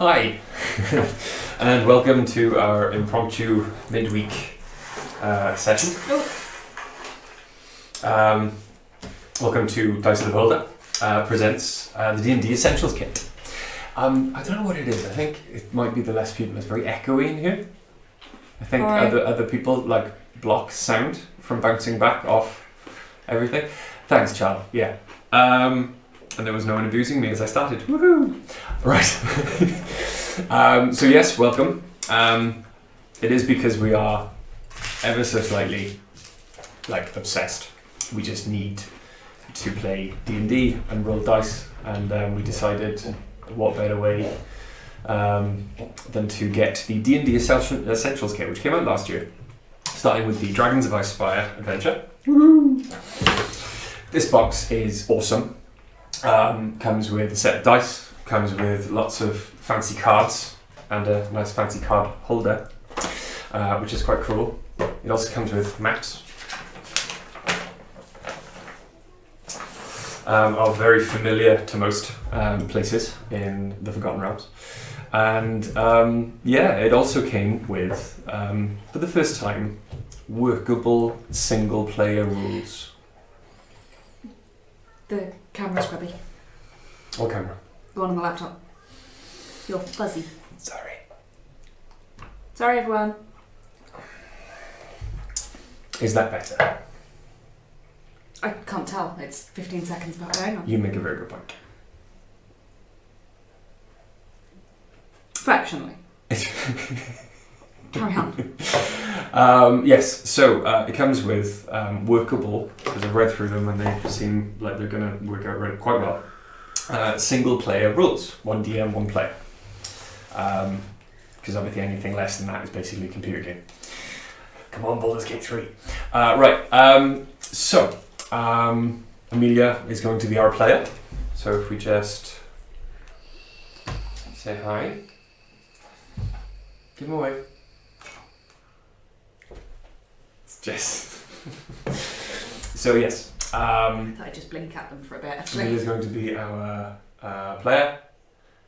Hi, and welcome to our impromptu midweek session. Welcome to Dice of the Beholder presents the D&D Essentials Kit. I don't know what it is. I think it might be the less people. It's very echoey in here. I think other people like block sound from bouncing back off everything. Thanks, Charles. Yeah. And there was no one abusing me as I started. Woohoo! Right. So yes, welcome. It is because we are ever so slightly obsessed. We just need to play D&D and roll dice, and we decided what better way than to get the D&D Essentials Kit, which came out last year, starting with the Dragons of Icefire adventure. Woo! This box is awesome. Comes with a set of dice, comes with lots of fancy cards and a nice fancy card holder, which is quite cool. It also comes with maps. Are very familiar to most places in the Forgotten Realms. And it also came with, for the first time, workable single-player rules. The camera's grubby. What camera? The one on the laptop. You're fuzzy. Sorry. Sorry, everyone. Is that better? I can't tell. It's 15 seconds, but hang on. You make a very good point. Fractionally. Carry on. Yes, so it comes with workable, because I've read through them and they seem like they're going to work out quite well. Single player rules, one DM, one player. Because obviously anything less than that is basically a computer game. Come on, Baldur's Gate 3. So Amelia is going to be our player. So if we just say hi, give him a wave. Jess. So yes. I thought I'd just blink at them for a bit, actually. Amelia's going to be our player.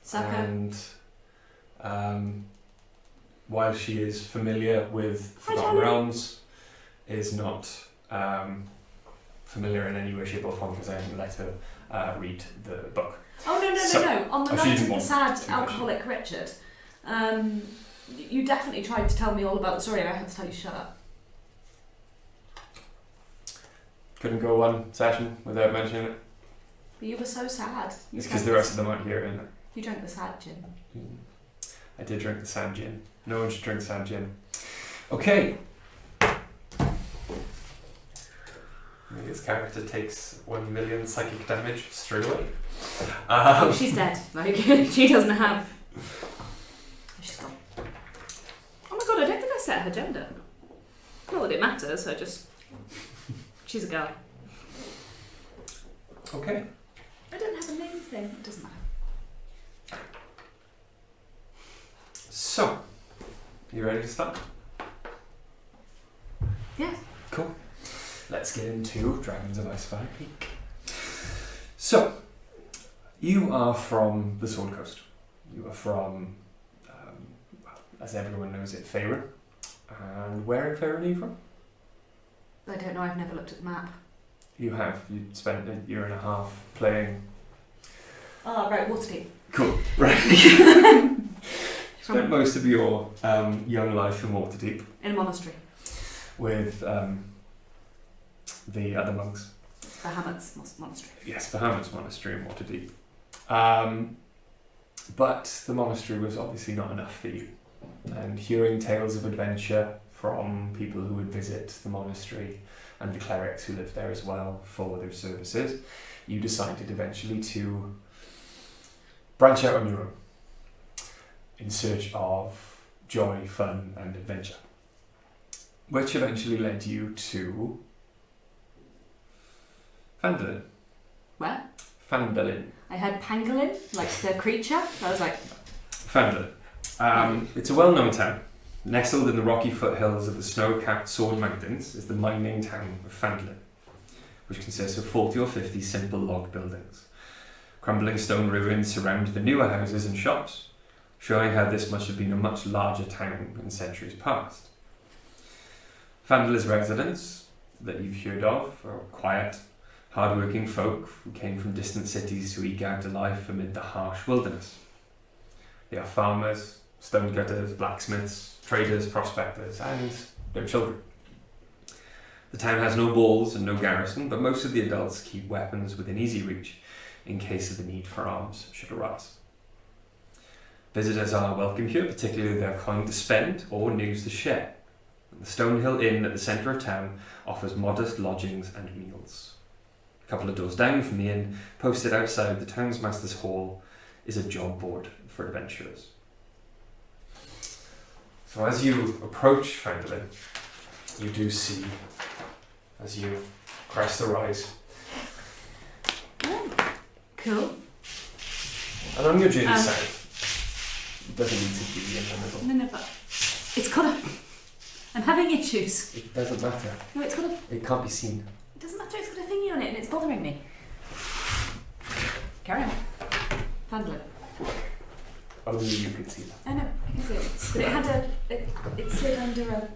Sucker. And while she is familiar with Forgotten Realms, is not familiar in any way, shape or form because I haven't let her read the book. Oh, no. On the night of the sad alcoholic Richard, you definitely tried to tell me all about the story and I had to tell you to shut up. Couldn't go one session without mentioning it. But you were so sad. It's because the rest of them aren't here, isn't it? You drank the sad gin. I did drink the sand gin. No one should drink sand gin. Okay. This character takes 1 million psychic damage straight away. She's dead. Like, she doesn't have... She's gone. Oh my god, I don't think I set her gender. Not that it matters, I just... She's a girl. Okay. I don't have a name thing. It doesn't matter. So, you ready to start? Yeah. Cool. Let's get into Dragons of Icefire Peak. So, you are from the Sword Coast. You are from, as everyone knows it, Faerun. And where in Faerun are you from? I don't know, I've never looked at the map. You have. You spent a year and a half playing. Oh, right, Waterdeep. Cool. Right. Spent most of your young life in Waterdeep. In a monastery. With the other monks. Bahamut's monastery. Yes, Bahamut's monastery in Waterdeep. But the monastery was obviously not enough for you. And hearing tales of adventure from people who would visit the monastery and the clerics who lived there as well for their services, you decided eventually to branch out on your own in search of joy, fun and adventure, which eventually led you to Phandalin. Where? Phandalin. I heard pangolin, like the creature. I was like... Phandalin. It's a well-known town. Nestled in the rocky foothills of the snow-capped Sword Mountains is the mining town of Phandalin, which consists of 40 or 50 simple log buildings. Crumbling stone ruins surround the newer houses and shops. showing how this must have been a much larger town in centuries past. Phandalin's residents, that you've heard of, are quiet, hard-working folk who came from distant cities to eke out a life amid the harsh wilderness. They are farmers, stonecutters, blacksmiths, traders, prospectors, and their children. The town has no walls and no garrison, but most of the adults keep weapons within easy reach in case of the need for arms should arise. Visitors are welcome here, particularly if they have coin to spend or news to share. The Stonehill Inn at the centre of town offers modest lodgings and meals. A couple of doors down from the inn, posted outside the Townmaster's hall, is a job board for adventurers. So as you approach Phandalin, you do see, as you crest the rise. Oh, cool. And on your journey south, it doesn't need to be in the middle. No, but it's got a... I'm having issues. It doesn't matter. No, it's got a... It can't be seen. It doesn't matter, it's got a thingy on it and it's bothering me. Carry on. Phandalin. Only you can see that. I know, I can see it. But it had a... It slid under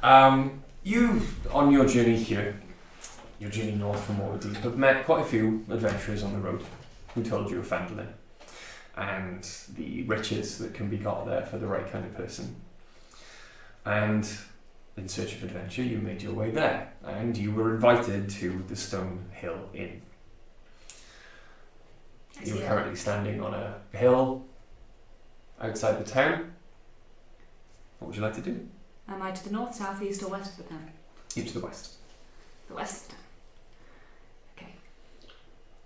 a... You, on your journey here, your journey north from Waterdeep, have met quite a few adventurers on the road who told you of Phandalin and the riches that can be got there for the right kind of person. And in search of adventure, you made your way there, and you were invited to the Stonehill Inn. You are currently standing on a hill outside the town. What would you like to do? Am I to the north, south, east or west of the town? You to the west. The west of the town. Okay.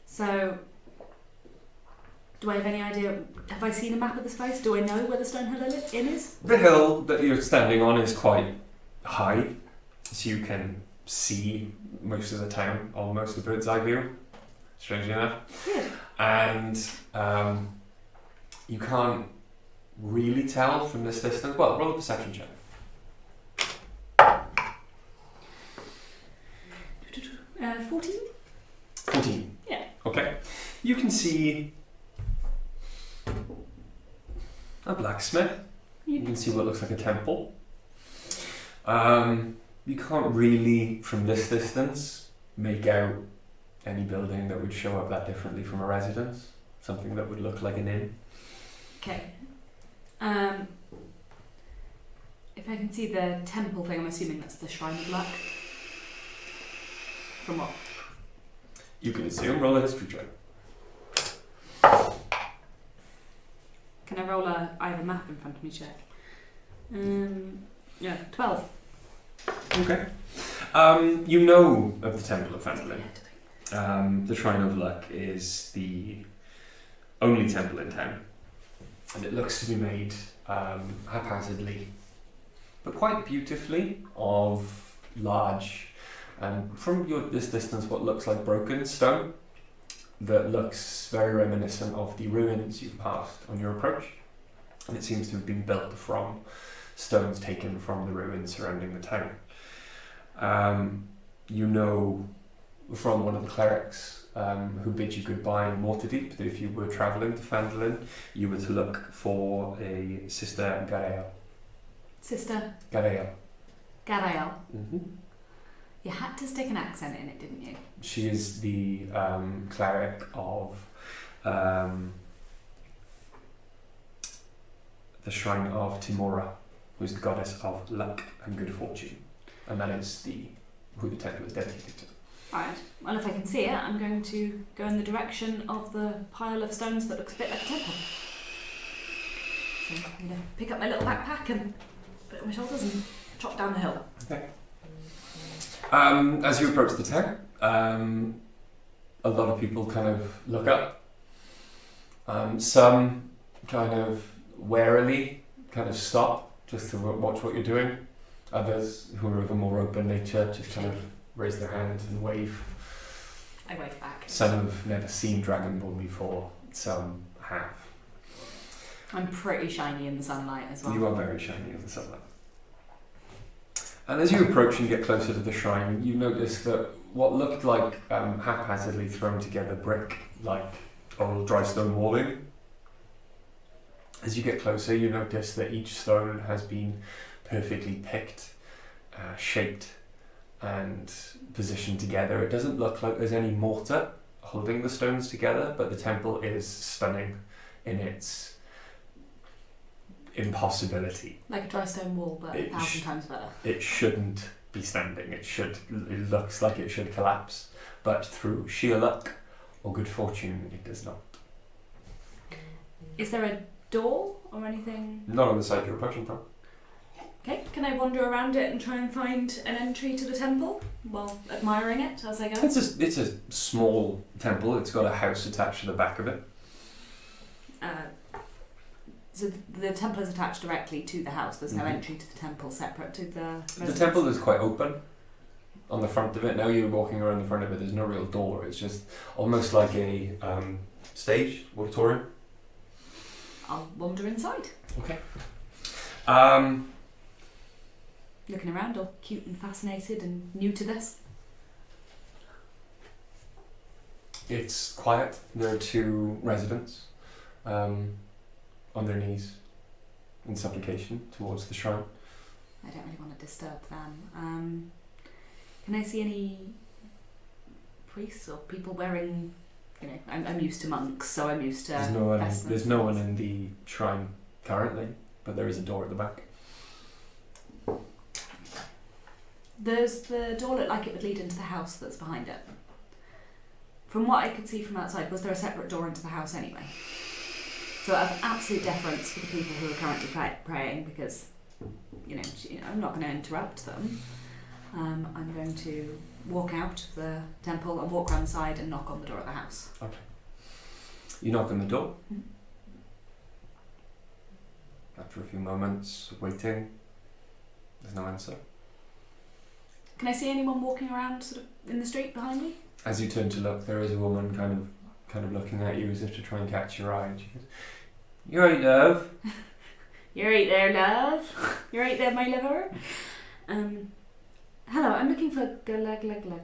So, do I have any idea, have I seen a map of this place? Do I know where the Stonehill Inn is? The hill that you're standing on is quite high, so you can see most of the town, almost a bird's eye view, strangely enough. Good. And you can't really tell from this distance. Well, roll a perception check. 14? 14. Yeah. Okay. You can see a blacksmith. You can see what looks like a temple. You can't really, from this distance, make out any building that would show up that differently from a residence. Something that would look like an inn. Okay. If I can see the temple thing, I'm assuming that's the Shrine of Luck. From what? You can assume, roll a history check. Can I roll I have a map in front of me check? Yeah, 12. Okay. You know of the Temple of Phandalin. The Shrine of Luck is the only temple in town, and it looks to be made haphazardly, but quite beautifully, of large, from this distance, what looks like broken stone that looks very reminiscent of the ruins you've passed on your approach, and it seems to have been built from stones taken from the ruins surrounding the town. You know from one of the clerics who bid you goodbye in Waterdeep that if you were travelling to Phandalin, you were to look for a Sister Garael. Sister Garael. Garael. Mm-hmm. You had to stick an accent in it, didn't you? She is the cleric of the Shrine of Timora, who is the goddess of luck and good fortune, and that is who the temple is dedicated to. Alright, well if I can see it, I'm going to go in the direction of the pile of stones that looks a bit like a temple. So I'm going to pick up my little backpack and put it on my shoulders and trot down the hill. Okay. As you approach the town, a lot of people kind of look up. Some kind of warily kind of stop just to watch what you're doing. Others who are of a more open nature just kind of raise their hand and wave. I wave back. Some have never seen Dragonborn before, some have. I'm pretty shiny in the sunlight as well. You are very shiny in the sunlight. And as you approach and get closer to the shrine, you notice that what looked like haphazardly thrown together brick, like old dry stone walling, As you get closer, you notice that each stone has been perfectly picked, shaped, and positioned together. It doesn't look like there's any mortar holding the stones together, but the temple is stunning in its impossibility. Like a dry stone wall, but 1,000 times better. It shouldn't be standing. It looks like it should collapse, but through sheer luck or good fortune, it does not. Is there a door or anything? Not on the side you're approaching from. Okay, can I wander around it and try and find an entry to the temple while admiring it as I go? It's a small temple. It's got a house attached to the back of it. So the temple is attached directly to the house. There's no entry to the temple separate to the residence? The temple is quite open on the front of it. Now you're walking around the front of it. There's no real door. It's just almost like a stage, auditorium. I'll wander inside. Okay. Looking around, all cute and fascinated and new to this. It's quiet. There are two residents on their knees in supplication towards the shrine. I don't really want to disturb them. Can I see any priests or people wearing, I'm used to monks, so I'm used to There's no one in the shrine currently, but there is a door at the back. Does the door look like it would lead into the house that's behind it? From what I could see from outside, was there a separate door into the house anyway? So I have absolute deference for the people who are currently praying because, I'm not going to interrupt them. I'm going to walk out of the temple and walk around the side and knock on the door of the house. Okay. You knock on the door. Mm-hmm. After a few moments of waiting, there's no answer. Can I see anyone walking around sort of in the street behind me? As you turn to look, there is a woman kind of looking at you as if to try and catch your eye. And she goes, "You right, love?" You're right there, love. You're right there, my lover. Hello, I'm looking for Galadriel.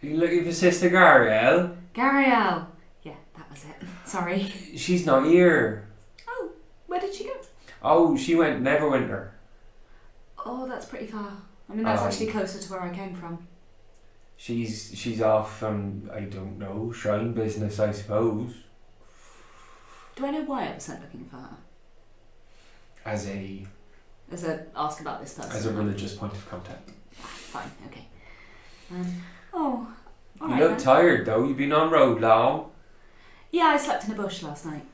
You looking for Sister Gariel? Gariel. Yeah, that was it. Sorry. She's not here. Oh, where did she go? Oh, she went Neverwinter. Oh, that's pretty far. I mean, that's actually closer to where I came from. She's off on, I don't know, shrine business, I suppose. Do I know why I was sent looking for her? As a ask about this person. As a religious point of contact. Fine, okay. All you right, look then. tired though, you've been on road long. Yeah, I slept in a bush last night.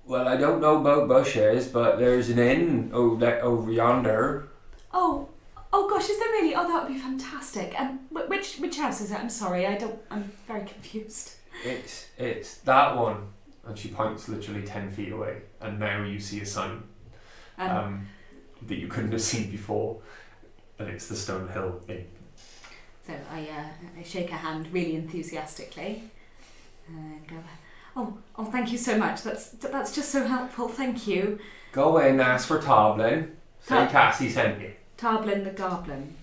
Well, I don't know about bushes, but there's an inn over yonder. Oh gosh, is there really? Oh, that would be fantastic. And which house is it? I'm sorry, I'm very confused. It's that one. And she points literally 10 feet away. And now you see a sign that you couldn't have seen before. And it's the Stonehill Inn. So I shake her hand really enthusiastically and go, oh, thank you so much. That's just so helpful. Thank you. Go in and ask for Toblin. Say Cassie sent you. Toblin the Goblin.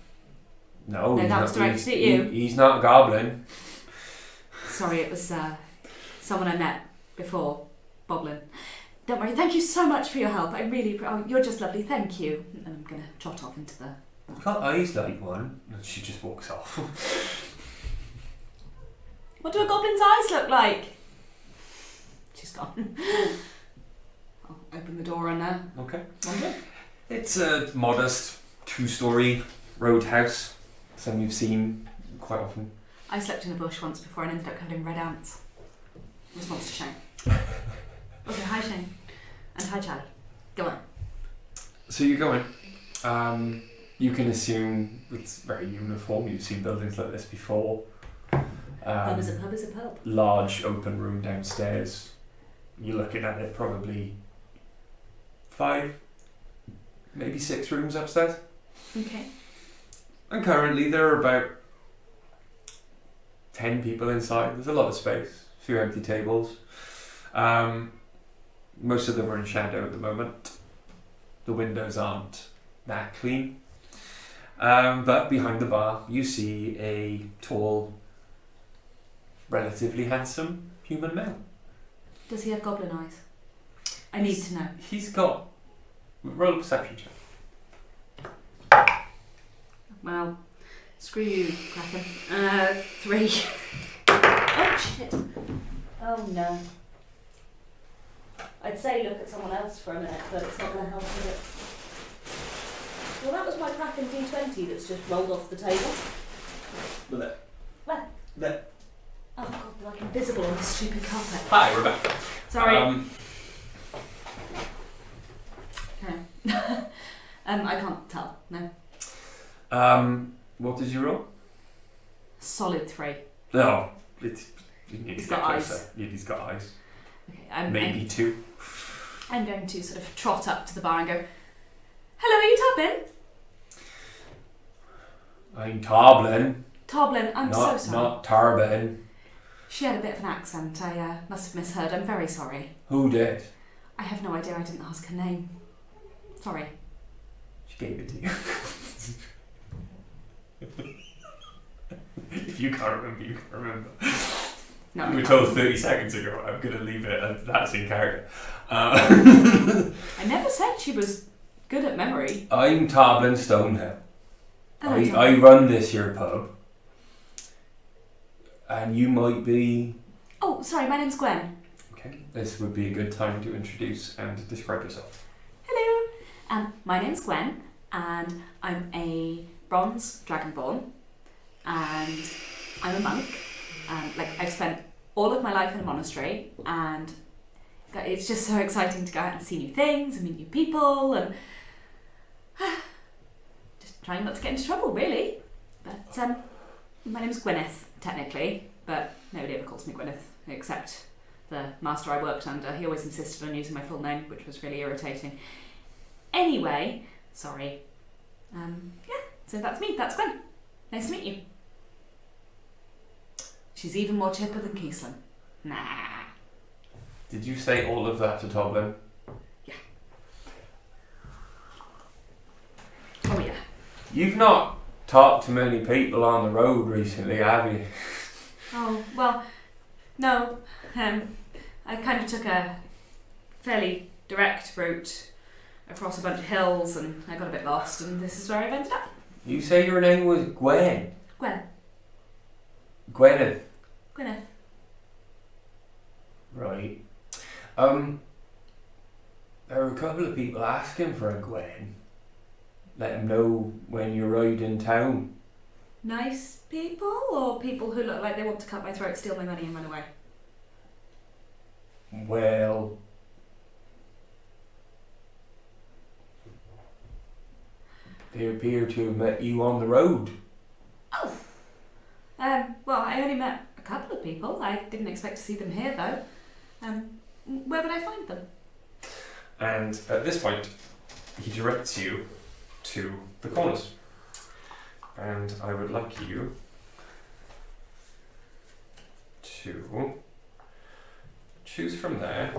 No, that was directed at you. He's not a goblin. Sorry, it was someone I met before, Boblin. Don't worry. Thank you so much for your help. I really, you're just lovely. Thank you. And I'm gonna trot off into the. You got eyes like one. And she just walks off. What do a goblin's eyes look like? She's gone. I'll open the door and okay. wander. It's a modest 2-story roadhouse. Some you've seen quite often. I slept in a bush once before and ended up covered in red ants. Response to Shane. Also, hi Shane. And hi Charlie. Go on. So you go in. You can assume it's very uniform. You've seen buildings like this before. Pub is a pub is a pub. Large open room downstairs. You're looking at it probably 5, maybe 6 rooms upstairs. Okay. And currently there are about 10 people inside. There's a lot of space, a few empty tables. Most of them are in shadow at the moment. The windows aren't that clean. But behind the bar you see a tall, relatively handsome human male. Does he have goblin eyes? I need to know. He's got... Roll a perception check. Well, screw you, Kraken. 3. Oh, shit. Oh, no. I'd say look at someone else for a minute, but it's not going to help with it. Well, that was my Kraken D20 that's just rolled off the table. Where? Where? Oh, God, like invisible on the stupid carpet. Hi, we're back. Sorry. I can't tell, no. What did you roll? Solid 3. No. He's got eyes. Yeah, he's got eyes. Okay, Maybe 2. I'm going to sort of trot up to the bar and go, hello, are you Toblin? I'm Toblin. Toblin, I'm so sorry. Not Tarbin. She had a bit of an accent. I must have misheard. I'm very sorry. Who did? I have no idea. I didn't ask her name. Sorry. She gave it to you. If you can't remember, you can't remember. No, you were told 30 seconds ago. I'm going to leave it as that's in character. I never said she was good at memory. I'm Toblin Stonehill. Hello, I run this here pub. And you might be... Oh, sorry, my name's Gwen. Okay, this would be a good time to introduce and describe yourself. Hello. My name's Gwen, and I'm a bronze dragonborn, and I'm a monk. I've spent all of my life in a monastery, and it's just so exciting to go out and see new things and meet new people, and just trying not to get into trouble, really. But my name's Gwyneth, technically, but nobody ever calls me Gwyneth, except the master I worked under. He always insisted on using my full name, which was really irritating. Anyway, sorry. So that's me, that's Gwen. Nice to meet you. She's even more chipper than Kiesling. Nah. Did you say all of that to Toblin? Yeah. Oh yeah. You've not talked to many people on the road recently, have you? Oh, well, no. I kind of took a fairly direct route across a bunch of hills, and I got a bit lost, and this is where I've ended up. You say your name was Gwen? Gwen. Gwyneth. Gwyneth. Right. There were a couple of people asking for a Gwen. Let them know when you're right in town. Nice people, or people who look like they want to cut my throat, steal my money and run away? Well... They appear to have met you on the road. Oh! Well, I only met a couple of people. I didn't expect to see them here, though. Where would I find them? And at this point, he directs you to the corners. And I would like you to choose from there.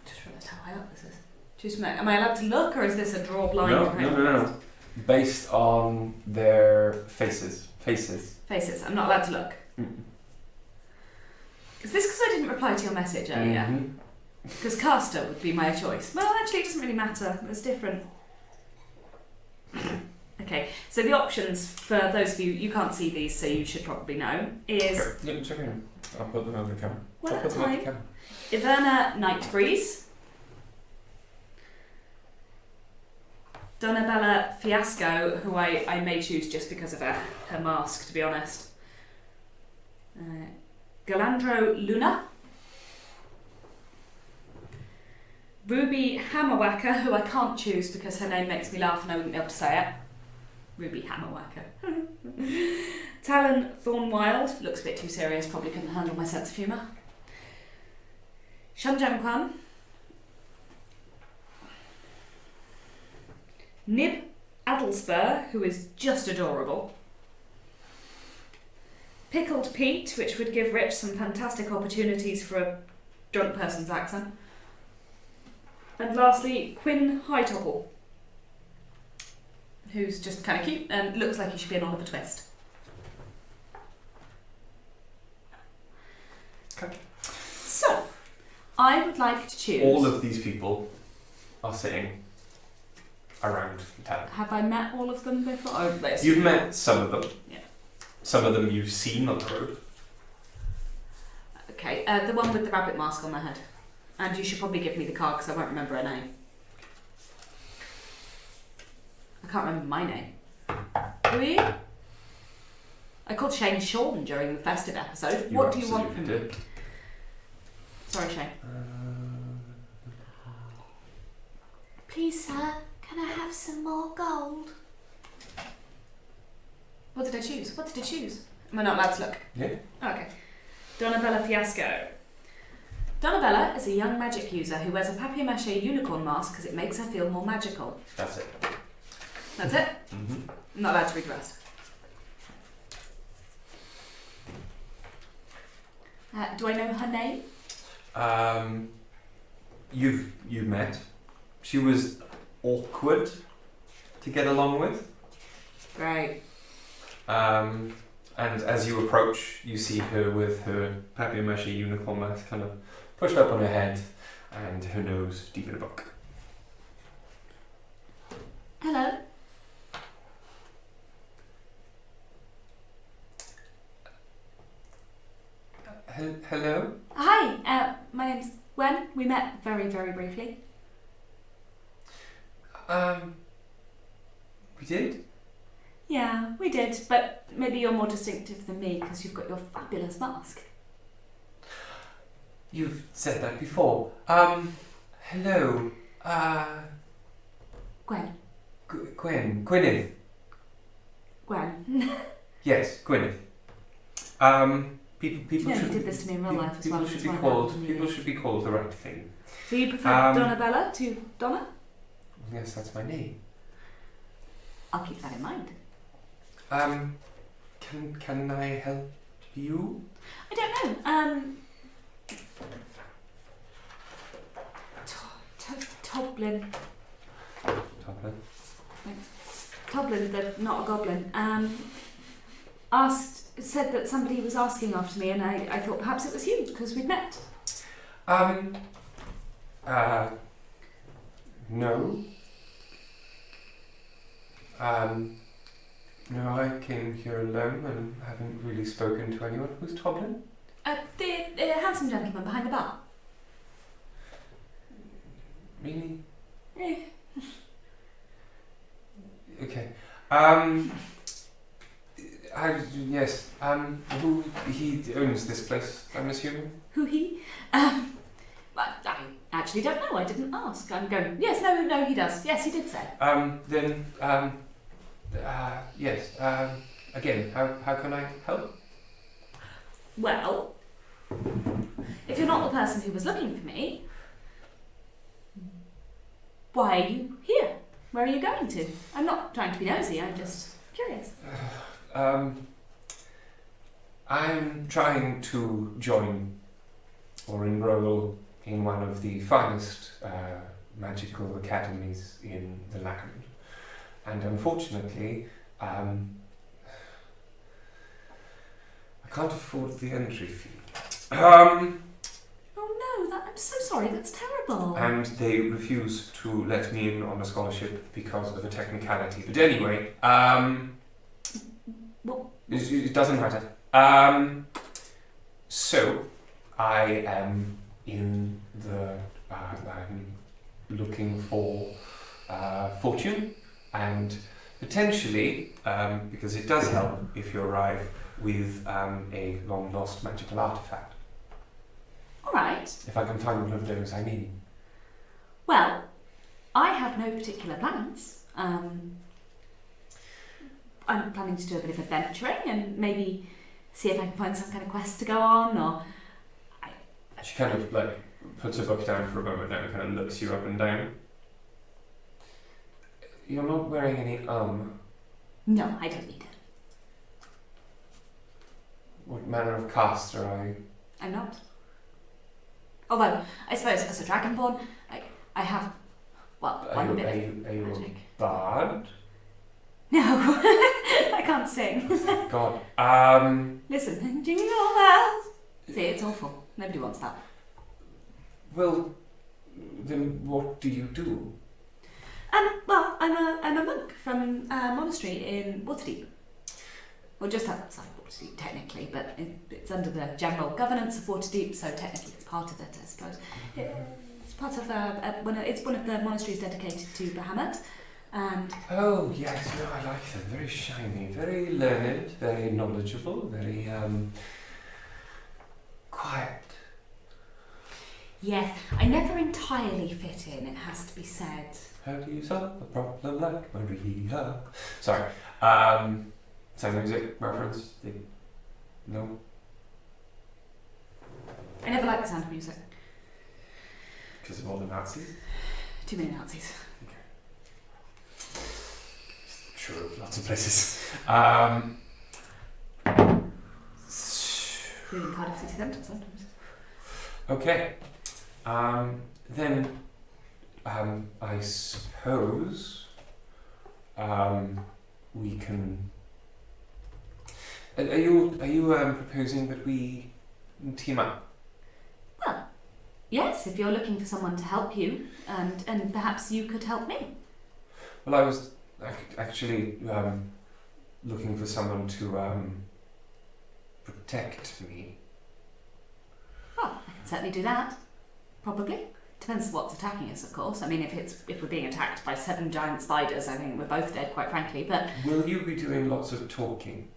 Just realised how high up this is. Choose from there. Am I allowed to look, or is this a draw blind? No. Based on their faces. Faces. I'm not allowed to look. Mm-mm. Is this because I didn't reply to your message earlier? Because caster would be my choice. Well, actually, it doesn't really matter. It's different. Okay, so the options for those of you can't see these, so you should probably know, is... Yeah, check it out. I'll put them over the camera. One at a time. Iverna Nightbreeze. Donabella Fiasco, who I may choose just because of her mask, to be honest. Galandro Luna. Ruby Hammerwacker, who I can't choose because her name makes me laugh and I wouldn't be able to say it. Ruby Hammerwacker. Talon Thornwild, looks a bit too serious, probably couldn't handle my sense of humour. Shanjan Kwan. Nib Addlespur, who is just adorable. Pickled Pete, which would give Rich some fantastic opportunities for a drunk person's accent. And lastly, Quinn Hightopple, who's just kind of cute and looks like he should be in Oliver Twist. Okay. So, I would like to choose. All of these people are sitting around the town. Have I met all of them before? Oh, You've met some of them. Yeah. Some of them you've seen on the road. Okay, the one with the rabbit mask on their head. And you should probably give me the card because I won't remember her name. I can't remember my name. Who are you? I called Shane Sean during the festive episode. What do you want from me? Sorry, Shane. Please, sir, can I have some more gold? What did I choose? What did I choose? Am I not allowed to look? Yeah. Okay. Donabella Fiasco. Donabella is a young magic user who wears a papier-mâché unicorn mask because it makes her feel more magical. That's it. That's it? Mm-hmm. I'm not allowed to read the rest. Do I know her name? You've met. She was awkward to get along with. Great. And as you approach, you see her with her papier-mâché unicorn mask kind of pushed up on her head and her nose deep in a book. Hello. Hello? Hi, my name's Gwen. We met very, very briefly. We did? Yeah, we did, but maybe you're more distinctive than me because you've got your fabulous mask. You've said that before. Hello. Gwen. Gwyneth. Gwen. Yes, Gwyneth. People You know, should you did this to me in real life as well. People should be called the right thing. So you prefer Donabella to Donna? Yes, that's my name. I'll keep that in mind. Can I help you? I don't know. Toblin. Toplin. Thanks. Toblin, not a goblin. Said that somebody was asking after me, and I thought perhaps it was you because we'd met. No. No, I came here alone and haven't really spoken to anyone. Who's Toblin? The handsome gentleman behind the bar. Really? Eh. Okay. Yes. Who he owns this place? I'm assuming. Who he? I actually don't know. I didn't ask. I'm going. Yes. No. He does. Yes, he did say. Yes. Again, how can I help? Well, if you're not the person who was looking for me, why are you here? Where are you going to? I'm not trying to be nosy. I'm just curious. I'm trying to join or enroll in one of the finest magical academies in the land. And unfortunately, I can't afford the entry fee. Oh no, I'm so sorry, that's terrible. And they refuse to let me in on a scholarship because of a technicality. But anyway, it doesn't matter. So, I am in the... I'm looking for fortune and potentially, because it does help if you arrive with a long-lost magical artifact. Alright. If I can find one of those, I mean. Well, I have no particular plans. I'm planning to do a bit of adventuring and maybe see if I can find some kind of quest to go on, or... She kind of, like, puts her book down for a moment and kind of looks you up and down. You're not wearing any armour. No, I don't need it. What manner of caster are you? I'm not. Although, I suppose as a dragonborn, I have, well, Are one you bit a of magic. bard? No, I can't sing. God. Listen, jingle bells. See, it's awful. Nobody wants that. Well, then what do you do? Well, I'm a monk from a monastery in Waterdeep. Well, just outside Waterdeep, technically, but it's under the general governance of Waterdeep, so technically it's part of it, I suppose. It's part of it's one of the monasteries dedicated to Bahamut, and... Oh, yes, no, I like them. Very shiny, very learned, very knowledgeable, very, quiet. Yes, I never entirely fit in, it has to be said. How do you solve a problem like Maria? Sorry. Sound music reference? No? I never liked the sound of music. Because of all the Nazis? Too many Nazis. True, lots of places. Including Cardiff City Centre sometimes. Okay. Then, I suppose, we can... Are you proposing that we team up? Well, yes, if you're looking for someone to help you, and perhaps you could help me. Well, I was actually looking for someone to protect me. Well, I can certainly do that. Probably. Depends what's attacking us, of course. I mean, if we're being attacked by 7 giant spiders, I think we're both dead, quite frankly, but... Will you be doing lots of talking?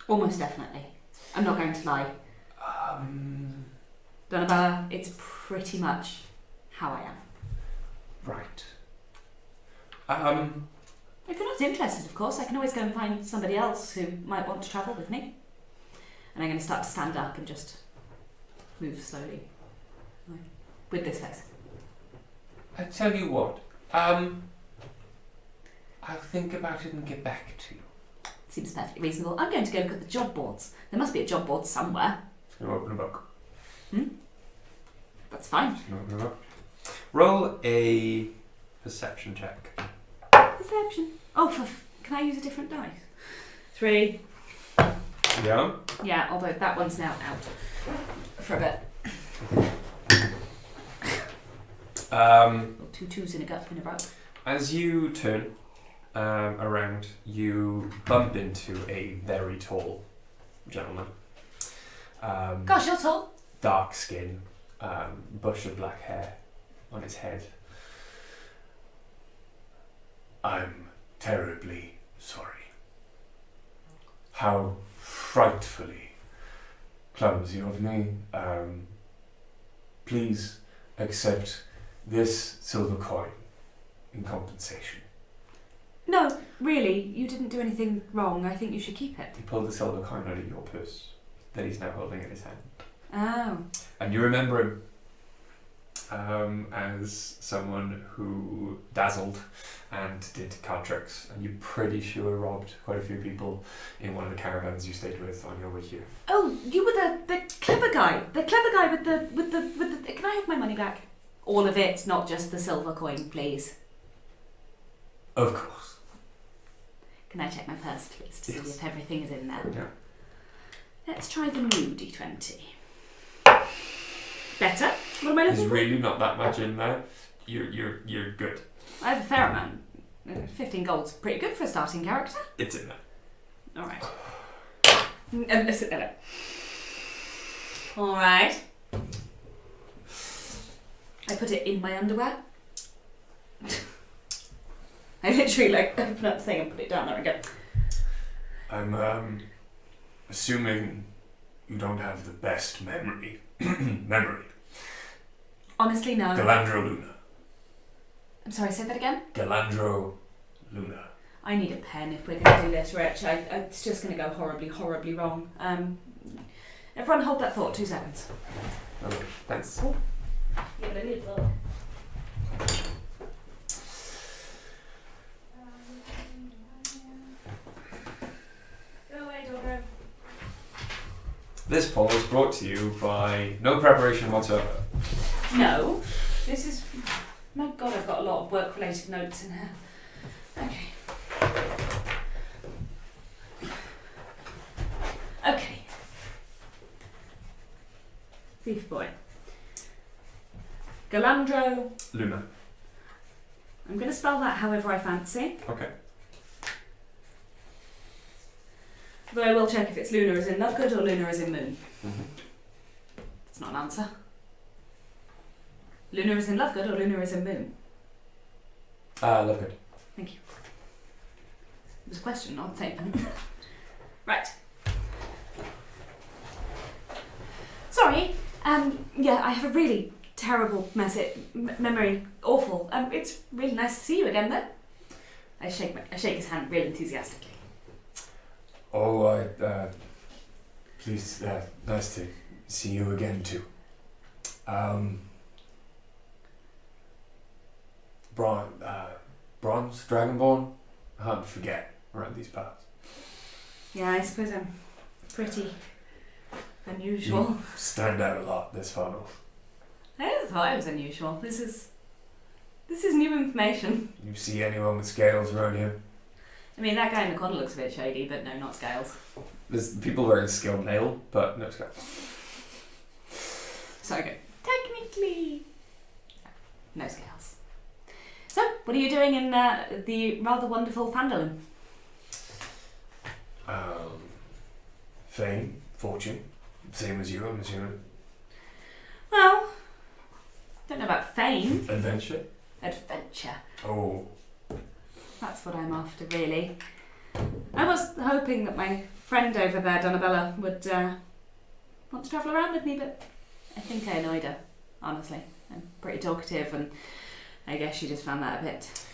Almost definitely. I'm not going to lie. Donovan, it's pretty much how I am. Right. If you're not interested, of course, I can always go and find somebody else who might want to travel with me. And I'm going to start to stand up and just move slowly. With this face. I tell you what, I'll think about it and get back to you. Seems perfectly reasonable. I'm going to go look at the job boards. There must be a job board somewhere. Just going to open a book. That's fine. Just going to open a book. Roll a perception check. Perception. Oh, can I use a different dice? 3. Yeah? Yeah, although that one's now out for a bit. 2 twos in a row. As you turn around, you bump into a very tall gentleman. Gosh, you're tall. Dark skin, bush of black hair on his head. I'm terribly sorry. How frightfully clumsy of me. Please accept this silver coin in compensation. No, really, you didn't do anything wrong. I think you should keep it. He pulled the silver coin out of your purse that he's now holding in his hand. Oh. And you remember him as someone who dazzled and did card tricks, and you're pretty sure robbed quite a few people in one of the caravans you stayed with on your way here. Oh, you were the clever guy. The clever guy with the. Can I have my money back? All of it, not just the silver coin, please. Of course. Can I check my purse, please, to see if everything is in there? Yeah. Let's try the new D20. Better? What am I looking There's for? really not that much in there. You're good. I have a fair amount. 15 gold's pretty good for a starting character. It's in there. Alright. Let's there. Alright. I put it in my underwear. I literally open up the thing and put it down there and go. I'm assuming you don't have the best memory. Honestly, no. Galandro Luna. I'm sorry, say that again? Galandro Luna. I need a pen if we're going to do this, Rich. It's just going to go horribly, horribly wrong. Everyone hold that thought, 2 seconds. Okay, thanks. Yeah, but I need a look. Go away, Doggo. This poll is brought to you by no preparation whatsoever. No. This is... My God, I've got a lot of work-related notes in here. Okay. Okay. Thief boy. Galandro. Luna. I'm going to spell that however I fancy. Okay. Though I will check if it's Luna as in Lovegood or Luna as in Moon. Mm-hmm. That's not an answer. Luna as in Lovegood or Luna as in Moon? Lovegood. Thank you. It was a question, not a statement. Right. Sorry. Yeah, I have a really terrible memory. Awful. It's really nice to see you again, though. I shake his hand really enthusiastically. Oh, please, nice to see you again too. Bronze, Dragonborn? Hard to forget around these parts. Yeah, I suppose I'm pretty unusual. You stand out a lot this far north. I never thought I was unusual. This is new information. You see anyone with scales around here? I mean, that guy in the corner looks a bit shady, but no, not scales. There's people wearing skilled mail, but no scales. So good. Technically, no scales. So, what are you doing in the rather wonderful Phandalin? Fame, fortune, same as you, I'm assuming. Well, don't know about fame. Adventure? Adventure. Oh. That's what I'm after, really. I was hoping that my friend over there, Donabella, would want to travel around with me, but I think I annoyed her, honestly. I'm pretty talkative, and I guess she just found that a bit...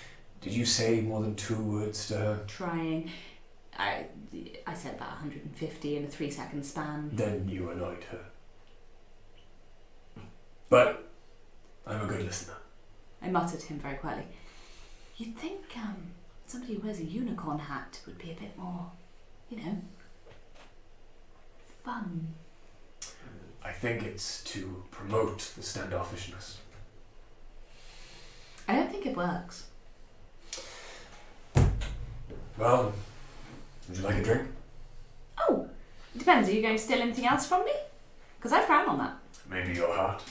Did you say more than 2 words to her? Trying. I said about 150 in a 3-second span. Then you annoyed her. But I'm a good listener. I muttered to him very quietly. You'd think somebody who wears a unicorn hat would be a bit more, fun. I think it's to promote the standoffishness. I don't think it works. Well, would you like a drink? Oh, it depends. Are you going to steal anything else from me? Because I frown on that. Maybe your heart.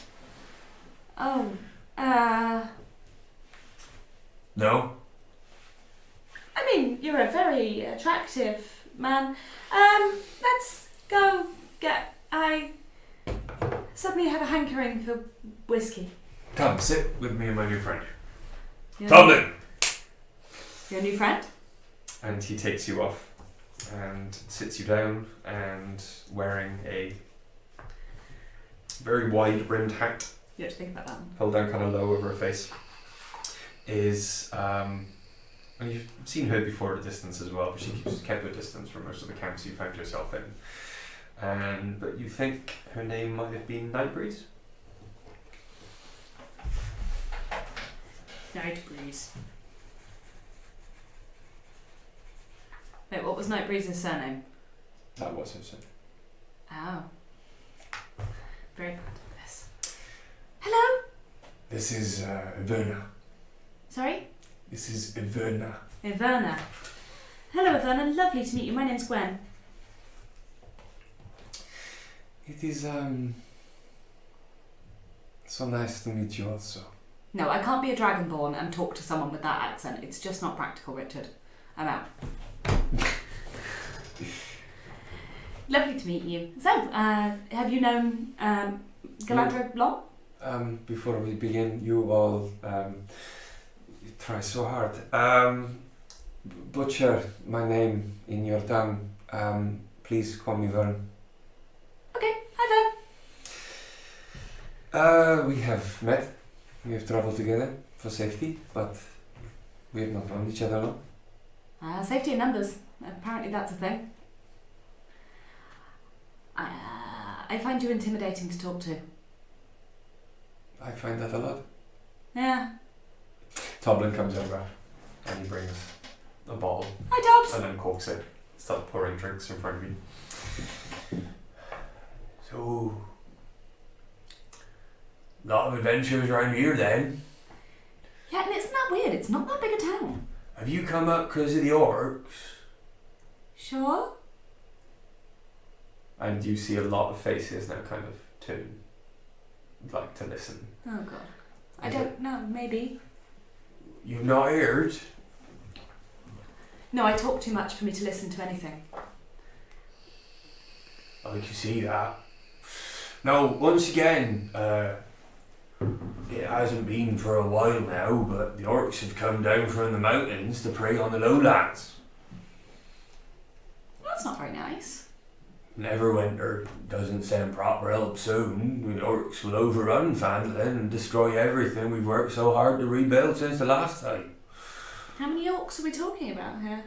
Oh, No? I mean, you're a very attractive man. Let's go get... I suddenly have a hankering for whiskey. Come, sit with me and my new friend. Your- Phandalin! Your new friend? And he takes you off and sits you down, and wearing a very wide brimmed hat, You have to think about that one. held down kind of low over her face, is and you've seen her before at a distance as well, but she kept her distance from most of the camps you found yourself in. But you think her name might have been Nightbreeze? Nightbreeze. Wait, what was Nightbreeze's surname? That was her son. Oh. Very proud of this. Hello? This is Iverna. Sorry? This is Iverna. Iverna. Hello, Iverna. Lovely to meet you. My name's Gwen. It is so nice to meet you also. No, I can't be a dragonborn and talk to someone with that accent. It's just not practical, Richard. I'm out. Lovely to meet you. So, have you known Galadra long? Before we begin, you all try so hard. Butcher my name in your tongue. Please call me Vern. Okay, hi Vern. We have met. We have traveled together for safety, but we have not known each other long. Safety in numbers. Apparently that's a thing. I find you intimidating to talk to. I find that a lot. Yeah. Toblin comes over and he brings a bottle Hi, Dobbs. and then corks it. Starts pouring drinks in front of you. So, lot of adventures around here then. Yeah, and isn't that weird? It's not that big a town. Have you come up because of the orcs? Sure. And you see a lot of faces now kind of turn like to listen. Oh God. I don't know. Maybe. You've not heard? No, I talk too much for me to listen to anything. I can see that. Now, once again, it hasn't been for a while now, but the orcs have come down from the mountains to prey on the lowlands. That's not very nice. Neverwinter doesn't send proper help soon. The orcs will overrun Phandalin and destroy everything we've worked so hard to rebuild since the last time. How many orcs are we talking about here?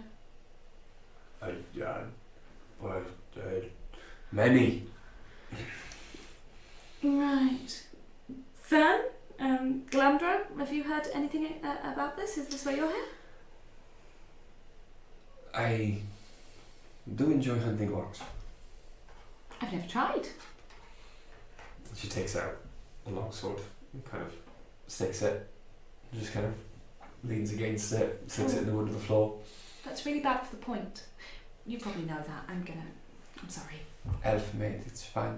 Many. Right. Fern, Glandra, have you heard anything about this? Is this why you're here? I do enjoy hunting orcs. I've never tried. She takes out a long sword and kind of sticks it, and just kind of leans against it, sticks it in the wood of the floor. That's really bad for the point. You probably know that. I'm sorry. Elf mate, it's fine.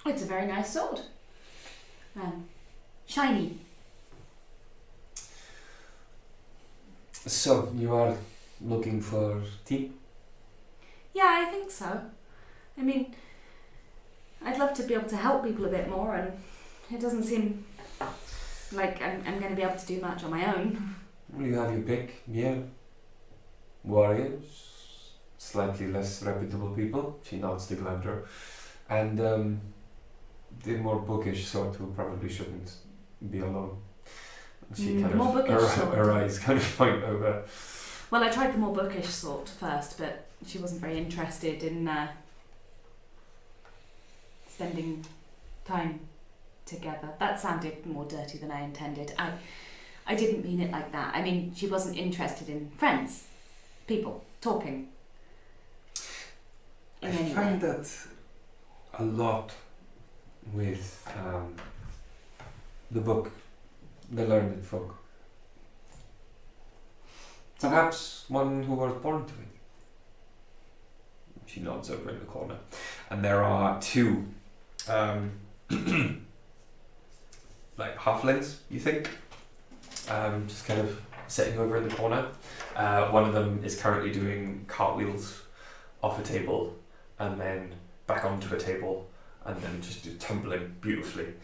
Oh, it's a very nice sword. Shiny. So, you are looking for tea? Yeah, I think so. I mean, I'd love to be able to help people a bit more, and it doesn't seem like I'm going to be able to do much on my own. Well, you have your pick, yeah. Warriors, slightly less reputable people, she nods to Glandra, and the more bookish sort who probably shouldn't be alone. She kind more of, bookish sort. her eyes kind of point over. Well, I tried the more bookish sort first, but she wasn't very interested in spending time together. That sounded more dirty than I intended. I didn't mean it like that. I mean, she wasn't interested in friends, people, talking. I find that a lot with the book, The Learned Folk. Perhaps one who was born to it. She nods over in the corner. And there are two like halflings, you think? Just kind of sitting over in the corner. One of them is currently doing cartwheels off a table and then back onto a table and then just tumbling beautifully.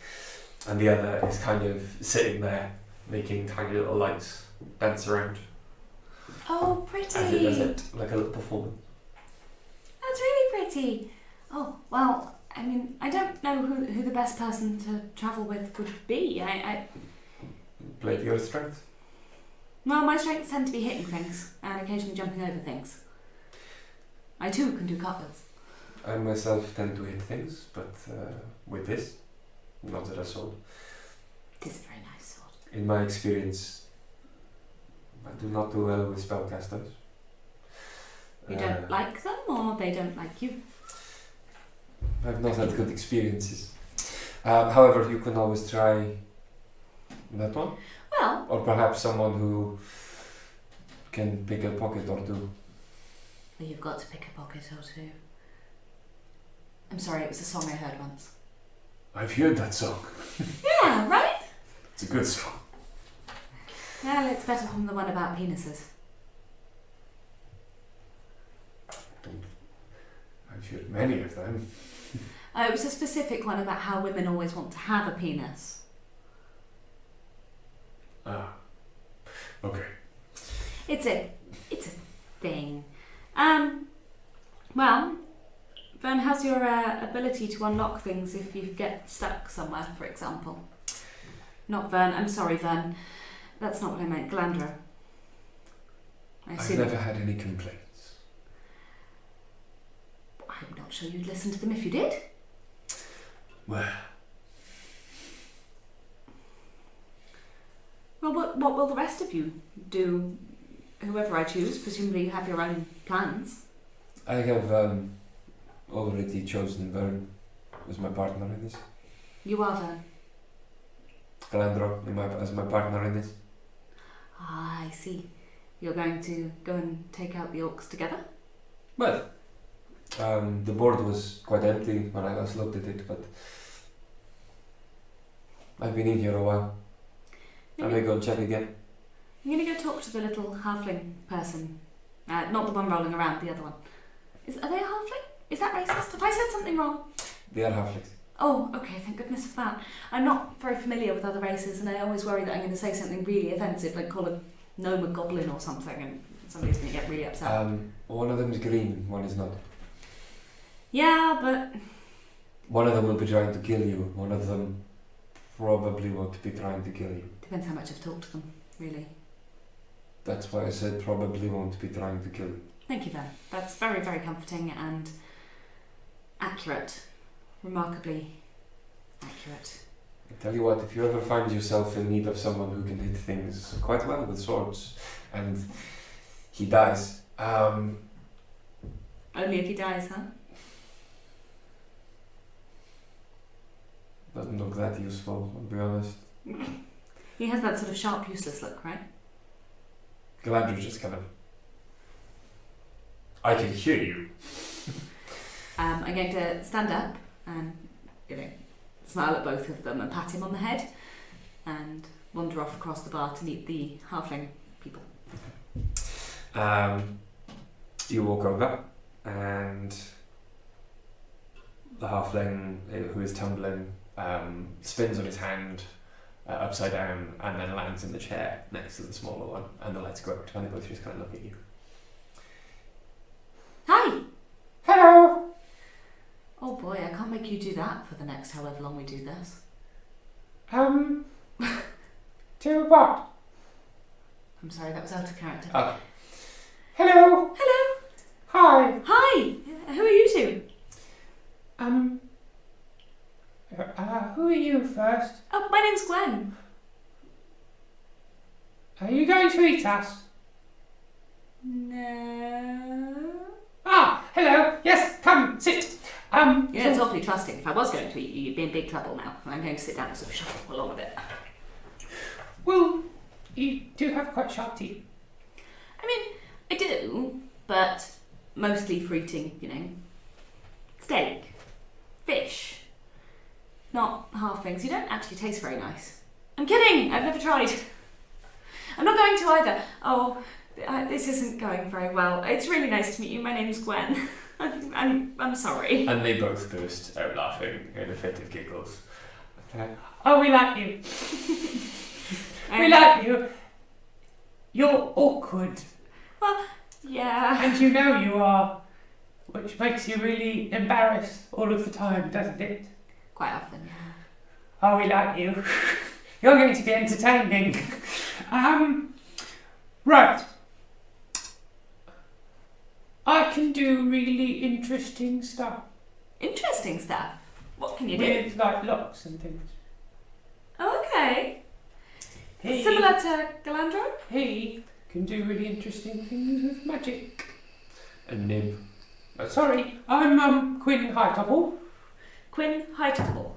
And the other is kind of sitting there making tiny little lights dance around. Oh, pretty. As it does it, like a little performance. That's really pretty. Oh, well, I mean, I don't know who the best person to travel with would be. I Play to your strength. Well, my strengths tend to be hitting things and occasionally jumping over things. I too can do cartwheels. I myself tend to hit things, but with this, not that I sword. It is a very nice sword. In my experience, I do not do well with spellcasters. You don't like them, or they don't like you? I've not had good experiences. However, you can always try that one. Well, or perhaps someone who can pick a pocket or two. Well, you've got to pick a pocket or two. I'm sorry, it was a song I heard once. I've heard that song. Yeah, right? It's a good song. Well, it's better than the one about penises. I've heard many of them. It was a specific one about how women always want to have a penis. Ah, okay. It's a thing. Well, Vern, how's your ability to unlock things if you get stuck somewhere, for example? Not Vern, I'm sorry, Vern. That's not what I meant. Glandra. I've never had any complaints. I'm not sure you'd listen to them if you did. Well, what will the rest of you do? Whoever I choose, presumably you have your own plans. I have already chosen Vern as my partner in this. You are Vern. Calandro as my partner in this. Ah, I see. You're going to go and take out the orcs together? Well, the board was quite empty when I last looked at it, but I've been in here a while. I may go and check again. I'm going to go talk to the little halfling person. Not the one rolling around, the other one. Are they a halfling? Is that racist? Have I said something wrong? They are halflings. Oh, okay, thank goodness for that. I'm not very familiar with other races, and I always worry that I'm going to say something really offensive, like call a gnome a goblin or something, and somebody's going to get really upset. One of them is green, one is not. Yeah, but... One of them will be trying to kill you. One of them probably won't be trying to kill you. Depends how much I've talked to them, really. That's why I said probably won't be trying to kill you. Thank you, then. That's very, very comforting and accurate. Remarkably accurate. I tell you what, if you ever find yourself in need of someone who can hit things quite well with swords, and he dies, Only if he dies, huh? doesn't look that useful, I'll be honest. He has that sort of sharp, useless look, right? Galadriel's just kind of... I can hear you. I'm going to stand up and, smile at both of them and pat him on the head and wander off across the bar to meet the halfling people. You walk over and the halfling who is tumbling spins on his hand upside down and then lands in the chair next to the smaller one, and the lights go out and they both just kind of look at you. Hi! Hello! Oh boy, I can't make you do that for the next however long we do this. Do what? I'm sorry, that was out of character. Hello! Hello! Hi! Hi! Who are you two? Who are you first? Oh, my name's Gwen. Are you going to eat us? No... Ah, hello. Yes, come, sit. Yeah, it's awfully trusting. If I was going to eat you, you'd be in big trouble now. I'm going to sit down and sort of shuffle along a bit. Well, you do have quite sharp teeth. I mean, I do, but mostly for eating, steak, fish, not halflings. You don't actually taste very nice. I'm kidding! I've never tried. I'm not going to either. Oh, this isn't going very well. It's really nice to meet you. My name's Gwen. I'm sorry. And they both burst out laughing in a fit of giggles. Oh, we like you. We like you. You're awkward. Well, yeah. And you know you are. Which makes you really embarrassed all of the time, doesn't it? Quite often, yeah. Oh, we like you. You're going to be entertaining. Right. I can do really interesting stuff. Interesting stuff? What can you do? With, like, locks and things. Oh, okay. He, Similar to Galandro? He can do really interesting things with magic. And Nib. Sorry, I'm Quinn Hightopple. Quinn Hightopple.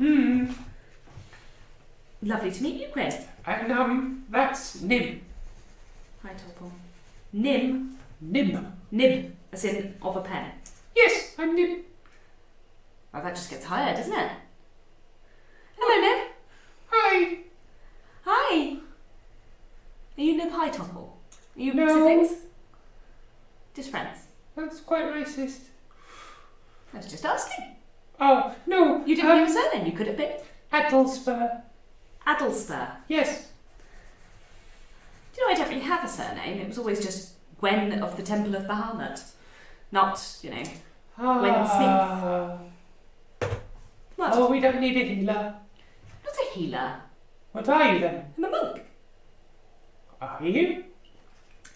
Lovely to meet you, Quinn. And that's Nib. Hightopple. Nim. Nib. Nib, as in of a pen. Yes, I'm Nib. Well, that just gets higher, doesn't it? Hello, Nib. Hi. Hi. Are you Nib Hightopple? Are you No. siblings? Just friends? That's quite racist. I was just asking. Oh, no. You didn't have a surname, you could have been. Addlespur. Addlespur. Yes. Do you know, I don't really have a surname. It was always just Gwen of the Temple of Bahamut. Not, Gwen Smith. What? Oh, we don't need a healer. Not a healer. What are you then? I'm a monk. Are you?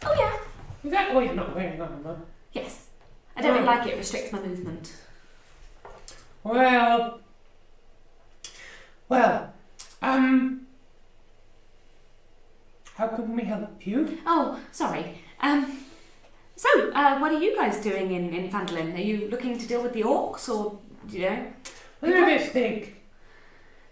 Oh, yeah. Is that why you're not wearing armour? Yes. I don't really like it. It restricts my movement. Well, how can we help you? Oh, sorry. So, what are you guys doing in Phandalin? Are you looking to deal with the orcs, or, They're a bit big.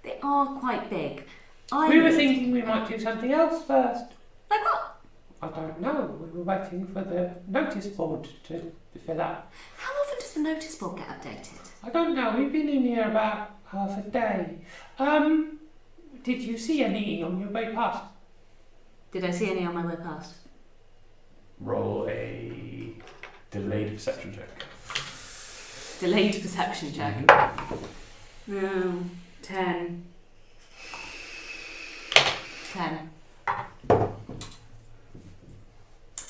They are quite big. We were thinking we might do something else first. Like what? I don't know. We were waiting for the notice board to fill out. How often does the notice board get updated? I don't know. We've been in here about half a day. Did you see any on your way past? Did I see any on my way past? Roll a delayed perception check. Delayed perception check. No. 10. 10.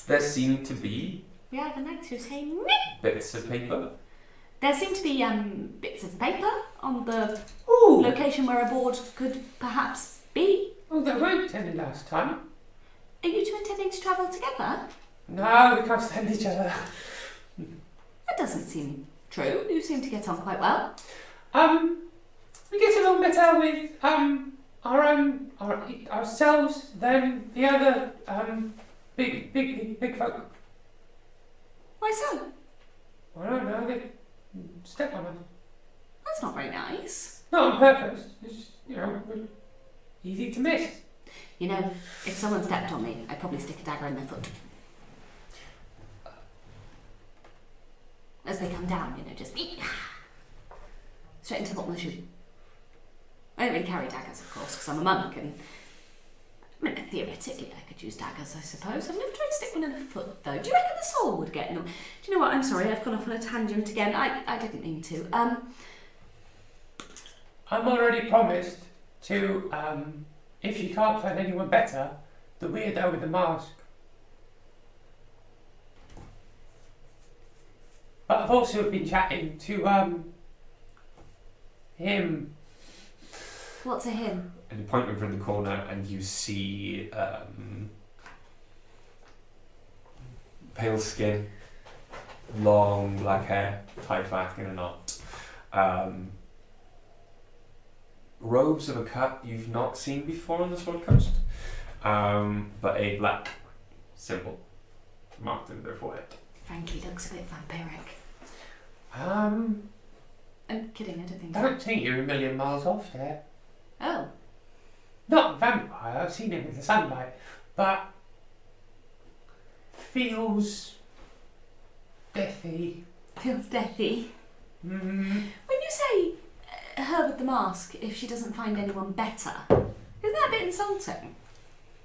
There seem to be Yeah, the knights who say bits of paper. There seem to be bits of paper on the Ooh! location where a board could perhaps be. Oh, there weren't any last time. Are you two intending to travel together? No, we can't stand each other. That doesn't seem true. You seem to get on quite well. We get along better with ourselves than the other big folk. Why so? I don't know. They step on us. That's not very nice. Not on purpose. It's we're easy to miss. You know, if someone stepped on me, I'd probably stick a dagger in their foot. As they come down, just straight into the bottom of the shoe. I don't really carry daggers, of course, because I'm a monk, and theoretically I could use daggers, I suppose. I've never tried to stick one in a foot, though. Do you reckon the soul would get in them? Do you know what? I'm sorry, I've gone off on a tangent again. I didn't mean to. I'm already promised to, if you can't find anyone better, the weirdo with the mask. But I've also been chatting to, him. What's a him? And you point over in the corner and you see pale skin, long black hair, tied back in a knot. Robes of a cut you've not seen before on the Sword Coast, but a black symbol marked in their forehead. Frankie looks a bit vampiric. I'm I'm kidding, I don't think I so. don't think you're a million miles off there. Oh, Not a vampire, I've seen him in the sunlight, but feels deathy. feels deathy. Mm, When you say her with the mask, if she doesn't find anyone better, isn't that a bit insulting?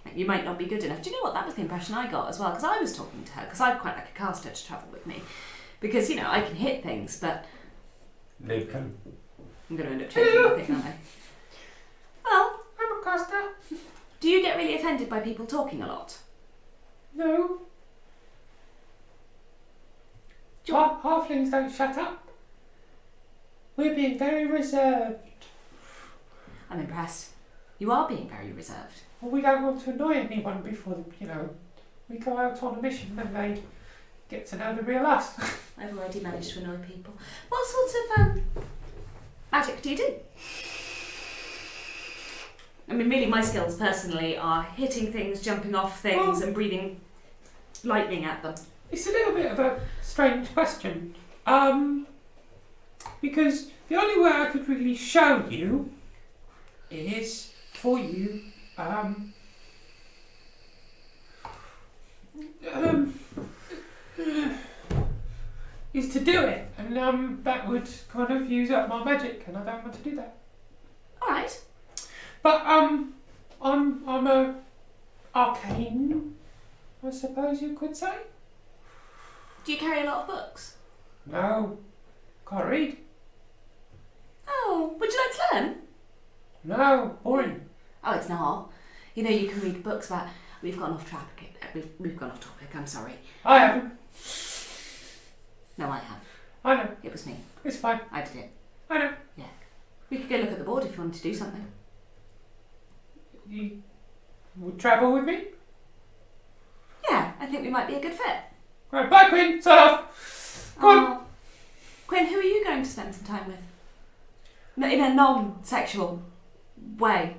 Like, you might not be good enough. Do you know what? That was the impression I got as well, because I was talking to her, because I'd quite like a caster to travel with me. Because, I can hit things, but They can. I'm going to end up changing my thing, aren't I? Well, I'm a caster. do you get really offended by people talking a lot? No. Halflings don't shut up. We're being very reserved. I'm impressed. You are being very reserved. Well, we don't want to annoy anyone before, we go out on a mission and they get to know the real us. I've already managed to annoy people. What sorts of magic do you do? Really, my skills personally are hitting things, jumping off things, and breathing lightning at them. It's a little bit of a strange question. Because the only way I could really show you is for you, is to do it, and that would kind of use up my magic, and I don't want to do that. All right. But I'm a arcane, I suppose you could say. Do you carry a lot of books? No, can't read. Oh, would you like to learn? No, boring. Oh, it's not. You can read books about. We've gone off topic. We've gone off topic. I'm sorry. I haven't. No, I have. I know. It was me. It's fine. I did it. I know. We could go look at the board if you wanted to do something. You would travel with me? Yeah, I think we might be a good fit. Right, bye, Quinn. Sign off. Go on. Quinn, who are you going to spend some time with? In a non-sexual way.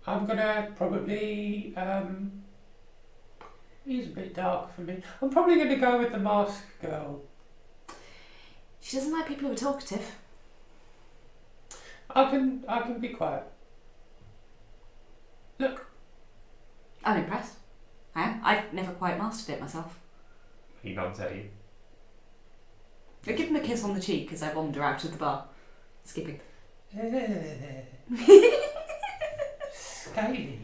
I'm gonna probably. He's a bit dark for me. I'm probably gonna go with the masked girl. She doesn't like people who are talkative. I can be quiet. Look. I'm impressed. I am. I've never quite mastered it myself. He nods at you. I give him a kiss on the cheek as I wander out of the bar, skipping. scaly.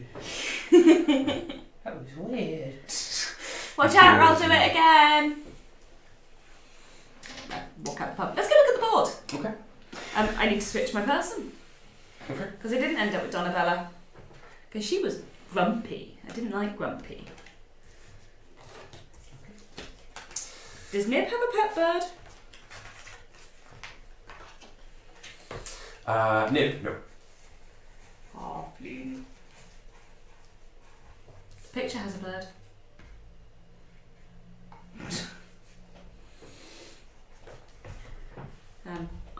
That was weird. Watch out or I'll do it again. Walk out the pub. Let's go look at the board. Okay. I need to switch my person. Okay. Because I didn't end up with Donabella. Because she was grumpy. I didn't like grumpy. Does Nib have a pet bird? Nib, no. Halfling. The picture has a bird.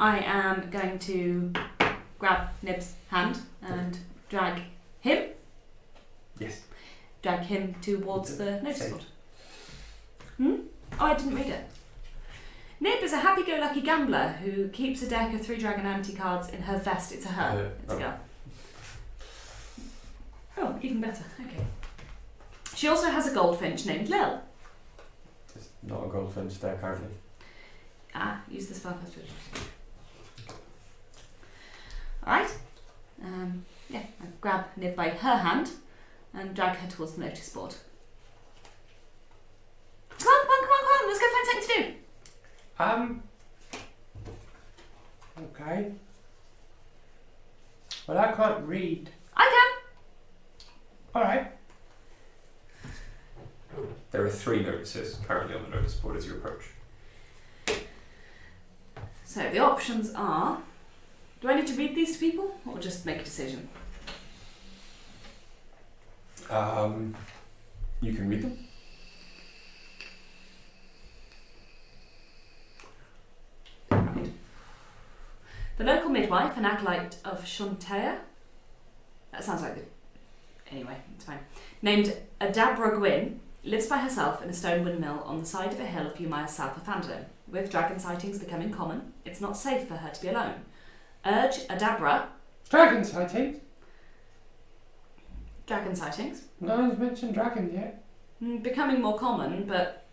I am going to grab Nib's hand and drag him. Yes. Drag him towards the notice Same. board. Oh, I didn't read it. Nib is a happy-go-lucky gambler who keeps a deck of 3 dragon anti-cards in her vest. It's a her. It's a girl. Oh, even better. Okay. She also has a goldfinch named Lil. There's not a goldfinch there currently. Use the spell password. Alright. I grab Nib by her hand and drag her towards the notice board. Come on, let's go find something to do. Okay. Well, I can't read. I Alright. There are 3 notices currently on the notice board as you approach. can. So the options are, do I need to read these to people or just make a decision? You can read them. Right. The local midwife, an acolyte of Chauntea. That sounds like it. Anyway, it's fine. Named Adabra Gwynn, lives by herself in a stone windmill on the side of a hill a few miles south of Phandalin. With dragon sightings becoming common, it's not safe for her to be alone. Urge Adabra. Dragon sightings? Dragon sightings. No one's mentioned dragons yet. Becoming more common, but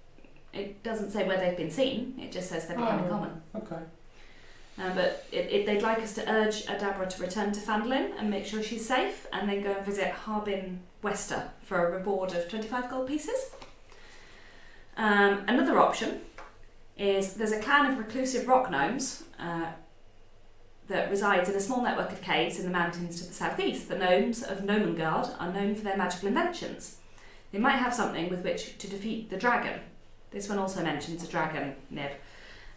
it doesn't say where they've been seen. It just says they're becoming common. Okay. But they'd like us to urge Adabra to return to Phandalin and make sure she's safe, and then go and visit Harbin Wester for a reward of 25 gold pieces. Another option is there's a clan of reclusive rock gnomes that resides in a small network of caves in the mountains to the southeast. The gnomes of Gnomengard are known for their magical inventions. They might have something with which to defeat the dragon. This one also mentions a dragon, Nib.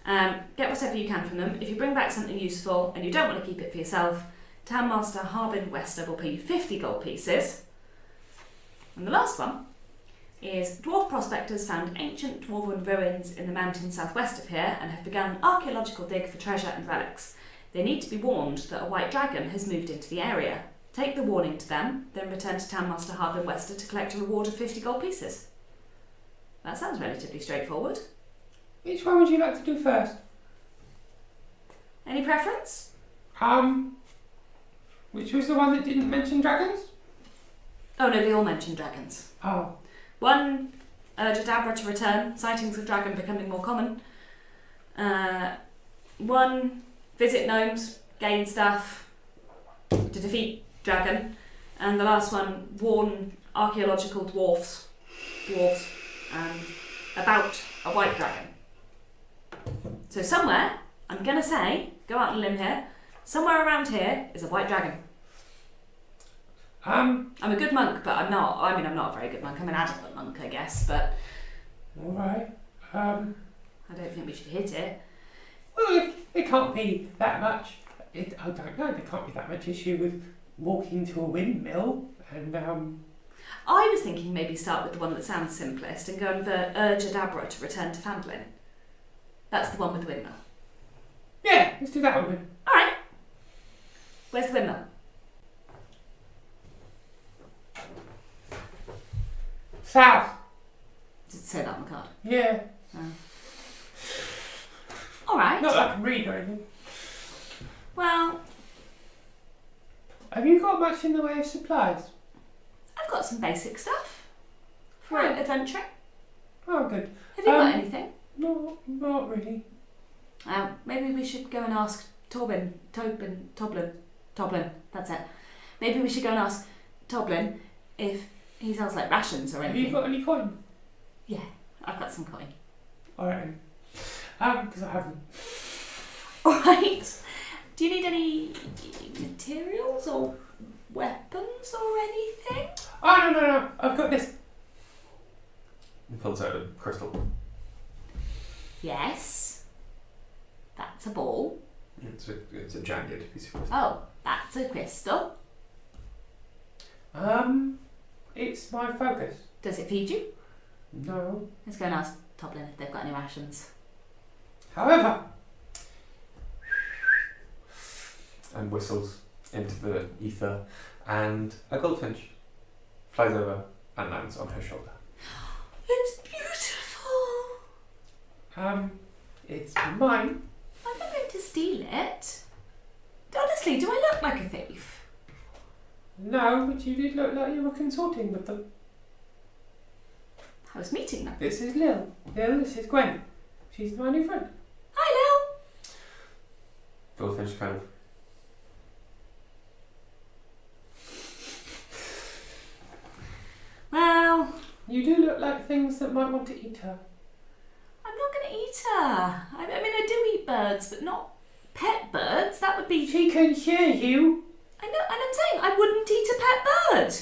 Get whatever you can from them. If you bring back something useful and you don't want to keep it for yourself, Townmaster Harbin Wester will pay you 50 gold pieces. And the last one is dwarf prospectors found ancient dwarven ruins in the mountains southwest of here and have begun an archaeological dig for treasure and relics. They need to be warned that a white dragon has moved into the area. Take the warning to them, then return to Townmaster Harbin Wester to collect a reward of 50 gold pieces. That sounds relatively straightforward. Which one would you like to do first? Any preference? Which was the one that didn't mention dragons? Oh no, they all mention dragons. Oh. One, urge Adabra to return, sightings of dragon becoming more common. One, visit gnomes, gain stuff to defeat dragon. And the last one, warn archaeological dwarves about a white dragon. So somewhere, I'm going to say, go out on a limb here, somewhere around here is a white dragon. I'm a good monk, but I'm not a very good monk. I'm an adequate monk, I guess, but... Alright. I don't think we should hit it. Well, it can't be that much. I don't know, there can't be that much issue with walking to a windmill and, I was thinking maybe start with the one that sounds simplest and go and urge Adabra to return to Phandalin. That's the one with the windmill. Yeah, let's do that one then. Alright. Where's the windmill? South. Did it say that on the card? Yeah. Alright. Not that I can read or anything. Well, Have you got much in the way of supplies? I've got some basic stuff for Right. adventure. Oh, good. Have you got anything? No, not really. Maybe we should go and ask Toblin, that's it. Maybe we should go and ask Toblin if he sells like rations or Have anything. you got any coin? Yeah, I've got some coin. Alright. Because I haven't. Alright. Do you need any materials or weapons or anything? Oh, no. I've got this. He pulls out a crystal. Yes. That's a ball. It's a jagged piece of crystal. Oh, that's a crystal. It's my focus. Does it feed you? No. Let's go and ask Toblin if they've got any rations. However, And whistles into the ether, and a goldfinch flies over and lands on her shoulder. It's beautiful. it's mine. I'm not going to steal it. Honestly, do I look like a thief? No, but you did look like you were consorting with them. I was meeting them. This is Lil. Lil, this is Gwen. She's my new friend. Hi, Goldfinch kind of Lil. Well, You do look like things that might want to eat her. I'm not going to eat her. I mean, I do eat birds, but not pet birds. That would be... She can hear you. I know, and I'm saying I wouldn't eat a pet bird.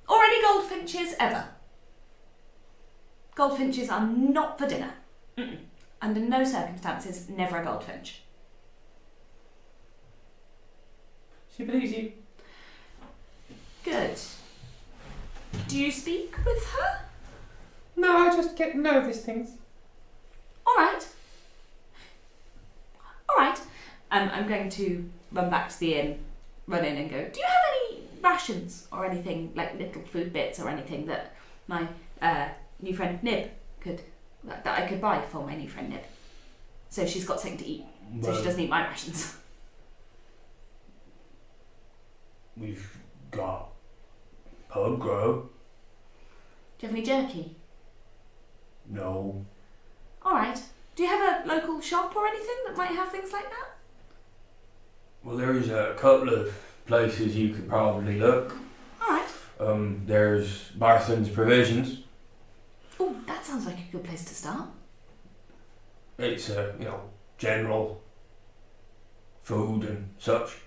Or any goldfinches ever. Goldfinches are not for dinner. Mm-mm. Under no circumstances, never a goldfinch. She believes you. Good. Do you speak with her? No, I just get to know these things. All right. All right. I'm going to run back to the inn, run in and go, do you have any rations or anything, like little food bits or anything that my new friend Nib that I could buy for my new friend Nib? So she's got something to eat, so she doesn't eat my rations. We've got pub grub. Do you have any jerky? No. All right. Do you have a local shop or anything that might have things like that? Well, there's a couple of places you could probably look. All right. There's Barthen's Provisions. Oh, that sounds like a good place to start. It's general food and such.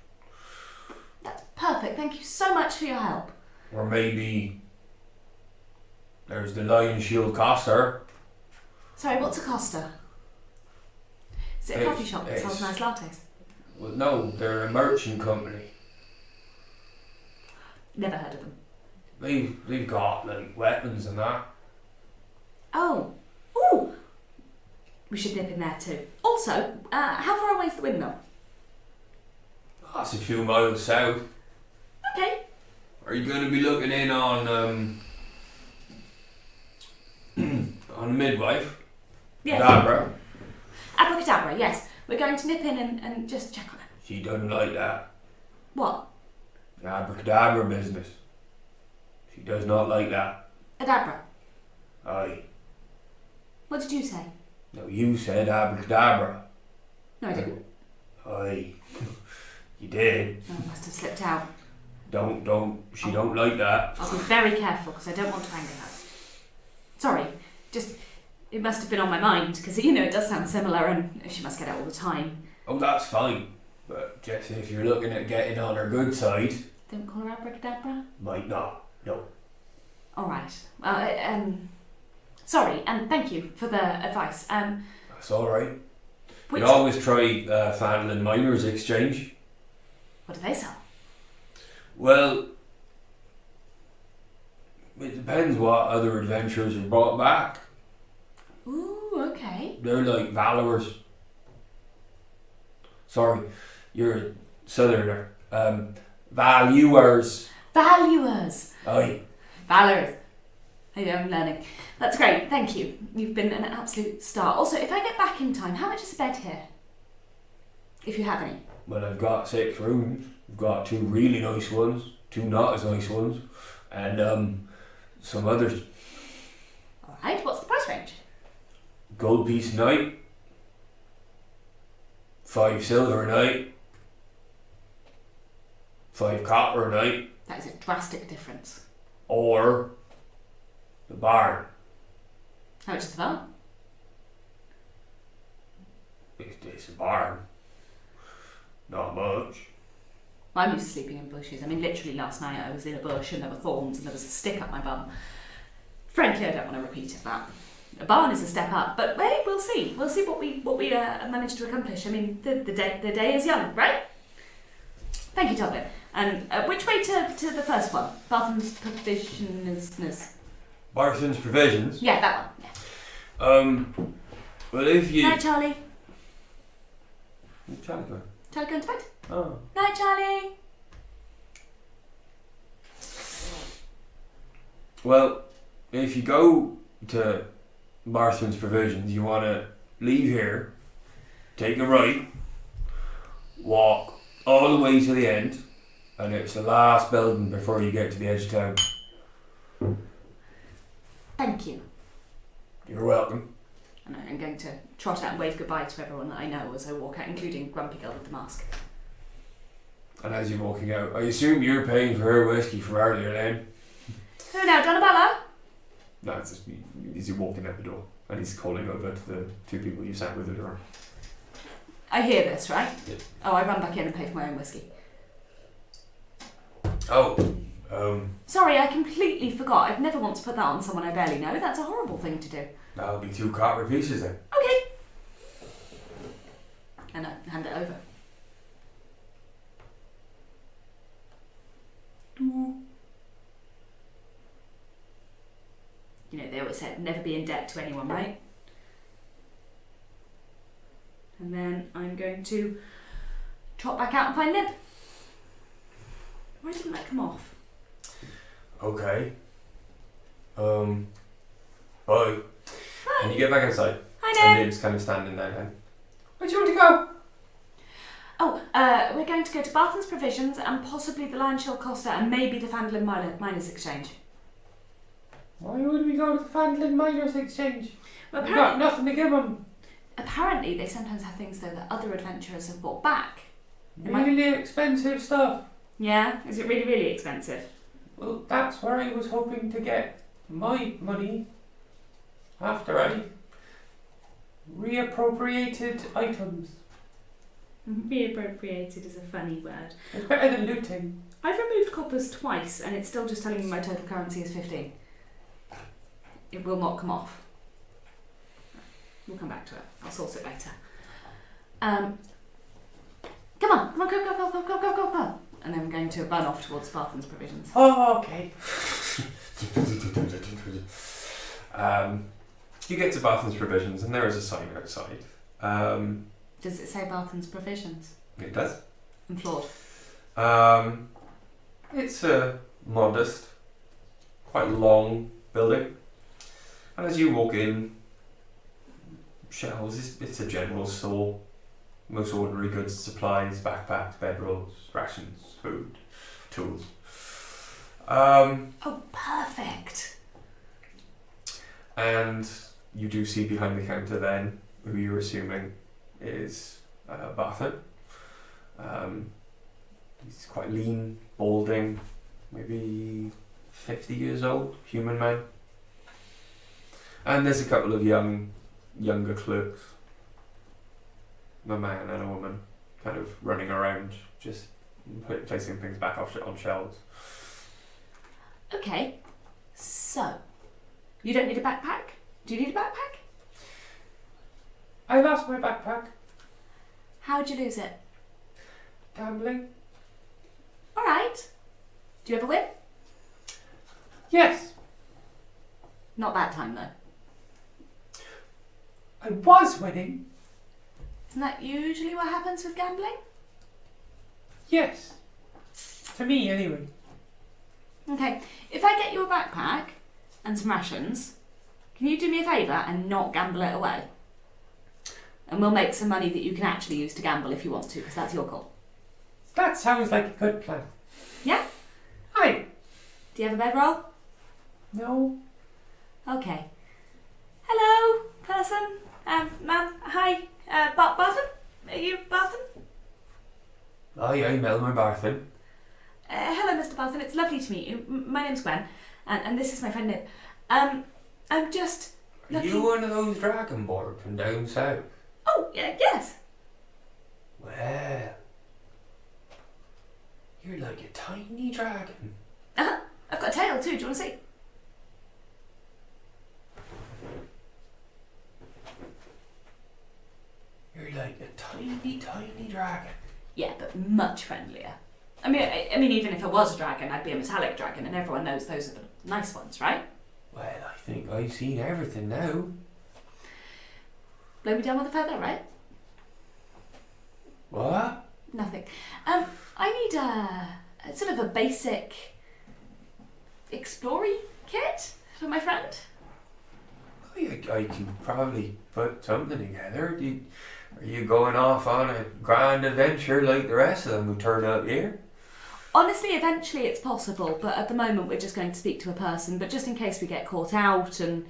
That's perfect. Thank you so much for your help. Or maybe there's the Lion Shield Coster. Sorry, what's a Costa? Is it a coffee shop that sells nice lattes? Well, no, they're a merchant company. Never heard of them. They've got like weapons and that. Oh. Ooh. We should nip in there too. Also, how far away is the windmill? That's a few miles south. Okay. Are you going to be looking in on on a midwife? Yes. Adabra. Abracadabra, yes. We're going to nip in and just check on her. She doesn't like that. What? The abracadabra business. She does not like that. Adabra. Aye. What did you say? No, you said abracadabra. No, I didn't. Aye. You did. Oh, I must have slipped out. She don't like that. I'll be very careful because I don't want to anger her. Sorry, just it must have been on my mind because it does sound similar and she must get it all the time. Oh, that's fine. But just if you're looking at getting on her good side, Don't call her Abracadabra. might not. No. All right. Sorry, and thank you for the advice. That's all right. Which, You always try Phandalin Miners Exchange. what do they sell? Well, it depends what other adventurers are brought back. Ooh, okay. They're like valorers. Sorry, you're a southerner. Valuers. Valuers. Aye. Valorers. I'm learning. That's great, thank you. You've been an absolute star. Also, if I get back in time, how much is a bed here? If you have any. Well, I've got 6 rooms. I've got 2 really nice ones, 2 not as nice ones, and some others. All right, what's the price range? Gold piece a night, 5 silver a night, 5 copper a night. That is a drastic difference. Or the barn. How much is the barn? It's a barn. Not much. Well, I'm used to sleeping in bushes. I mean, literally last night I was in a bush and there were thorns and there was a stick up my bum. Frankly, I don't want to repeat of that. A barn is a step up, but hey, we'll see. We'll see what we manage to accomplish. I mean, the day is young, right? Thank you, Toblin. And which way to the first one? Barthen's Provisions. Barthen's Provisions? Yeah, that one. Yeah. Well, if you... Night, Charlie. Where's Charlie going? Charlie going to bed? Oh. Night, Charlie. Well, if you go to Barthen's Provisions, you want to leave here, take a right, walk all the way to the end, and it's the last building before you get to the edge of town. Thank you. You're welcome. And I'm going to trot out and wave goodbye to everyone that I know as I walk out, including Grumpy Girl with the mask. And as you're walking out, I assume you're paying for her whiskey from earlier then? Who now, Donabella? No, it's just he's walking out the door, and he's calling over to the two people you sat with at the door. I hear this, right? Yeah. Oh, I run back in and pay for my own whiskey. Oh, Sorry, I completely forgot. I'd never want to put that on someone I barely know. That's a horrible thing to do. that'll be 2 copper pieces then. Okay. And I hand it over. You know, they always said never be in debt to anyone, right? And then I'm going to trot back out and find Nib. Why didn't that come off? Okay. Bye. Hi. And you get back inside. Hi, And Nib. Nib's kind of standing there then. Where do you want to go? Oh, we're going to go to Barthen's Provisions and possibly the Lion Shield Costa and maybe the Phandalin Miners Exchange. Why would we go to the Phandalin Miners Exchange? Well, We've got nothing to give them. apparently they sometimes have things though that other adventurers have brought back. Really expensive stuff. Yeah? Is it really, really expensive? Well, that's where I was hoping to get my money after I reappropriated items. Reappropriated is a funny word. It's better than looting. I've removed coppers twice and it's still just telling me my total currency is 15. It will not come off. We'll come back to it. I'll sort it later. Come on, go. And then I'm going to run off towards Barthen's Provisions. Oh, okay. You get to Barthen's Provisions and there is a sign outside. Does it say Barthen's Provisions? It does. I'm floored. It's a modest, quite long building. And as you walk in, shelves, it's a general store. Most ordinary goods, supplies, backpacks, bedrolls, rations, food, tools. Oh, perfect. And you do see behind the counter then, who you're assuming is Barthen. He's quite lean, balding, maybe 50 years old, human man. And there's a couple of younger clerks, a man and a woman, kind of running around, just placing things back on shelves. Okay, so you don't need a backpack? Do you need a backpack? I lost my backpack. How'd you lose it? Gambling? Alright. Do you ever win? Yes. Not that time though. I was winning. Isn't that usually what happens with gambling? Yes. To me, anyway. Okay, if I get you a backpack and some rations, can you do me a favour and not gamble it away? And we'll make some money that you can actually use to gamble if you want to, because that's your call. That sounds like a good plan. Yeah? Hi. Do you have a bedroll? No. Okay. Hello, person. Man, hi. Barthen? Are you Barthen? Aye, Melmer Barthen. Hello, Mr. Phandalin. It's lovely to meet you. My name's Gwen, and this is my friend Nib. I'm just looking... You one of those dragonborn from down south? Oh, yeah, yes. Well, you're like a tiny dragon. Uh-huh. I've got a tail too. Do you want to see? You're like a tiny, tiny dragon. Yeah, but much friendlier. I mean, even if I was a dragon, I'd be a metallic dragon, and everyone knows those are the nice ones, right? Well, I think I've seen everything now. Blow me down with a feather, right? What? Nothing. I need a sort of a basic exploring kit for my friend. I can probably put something together. Are you going off on a grand adventure like the rest of them who turned up here? Honestly, eventually it's possible, but at the moment we're just going to speak to a person. But just in case we get caught out and,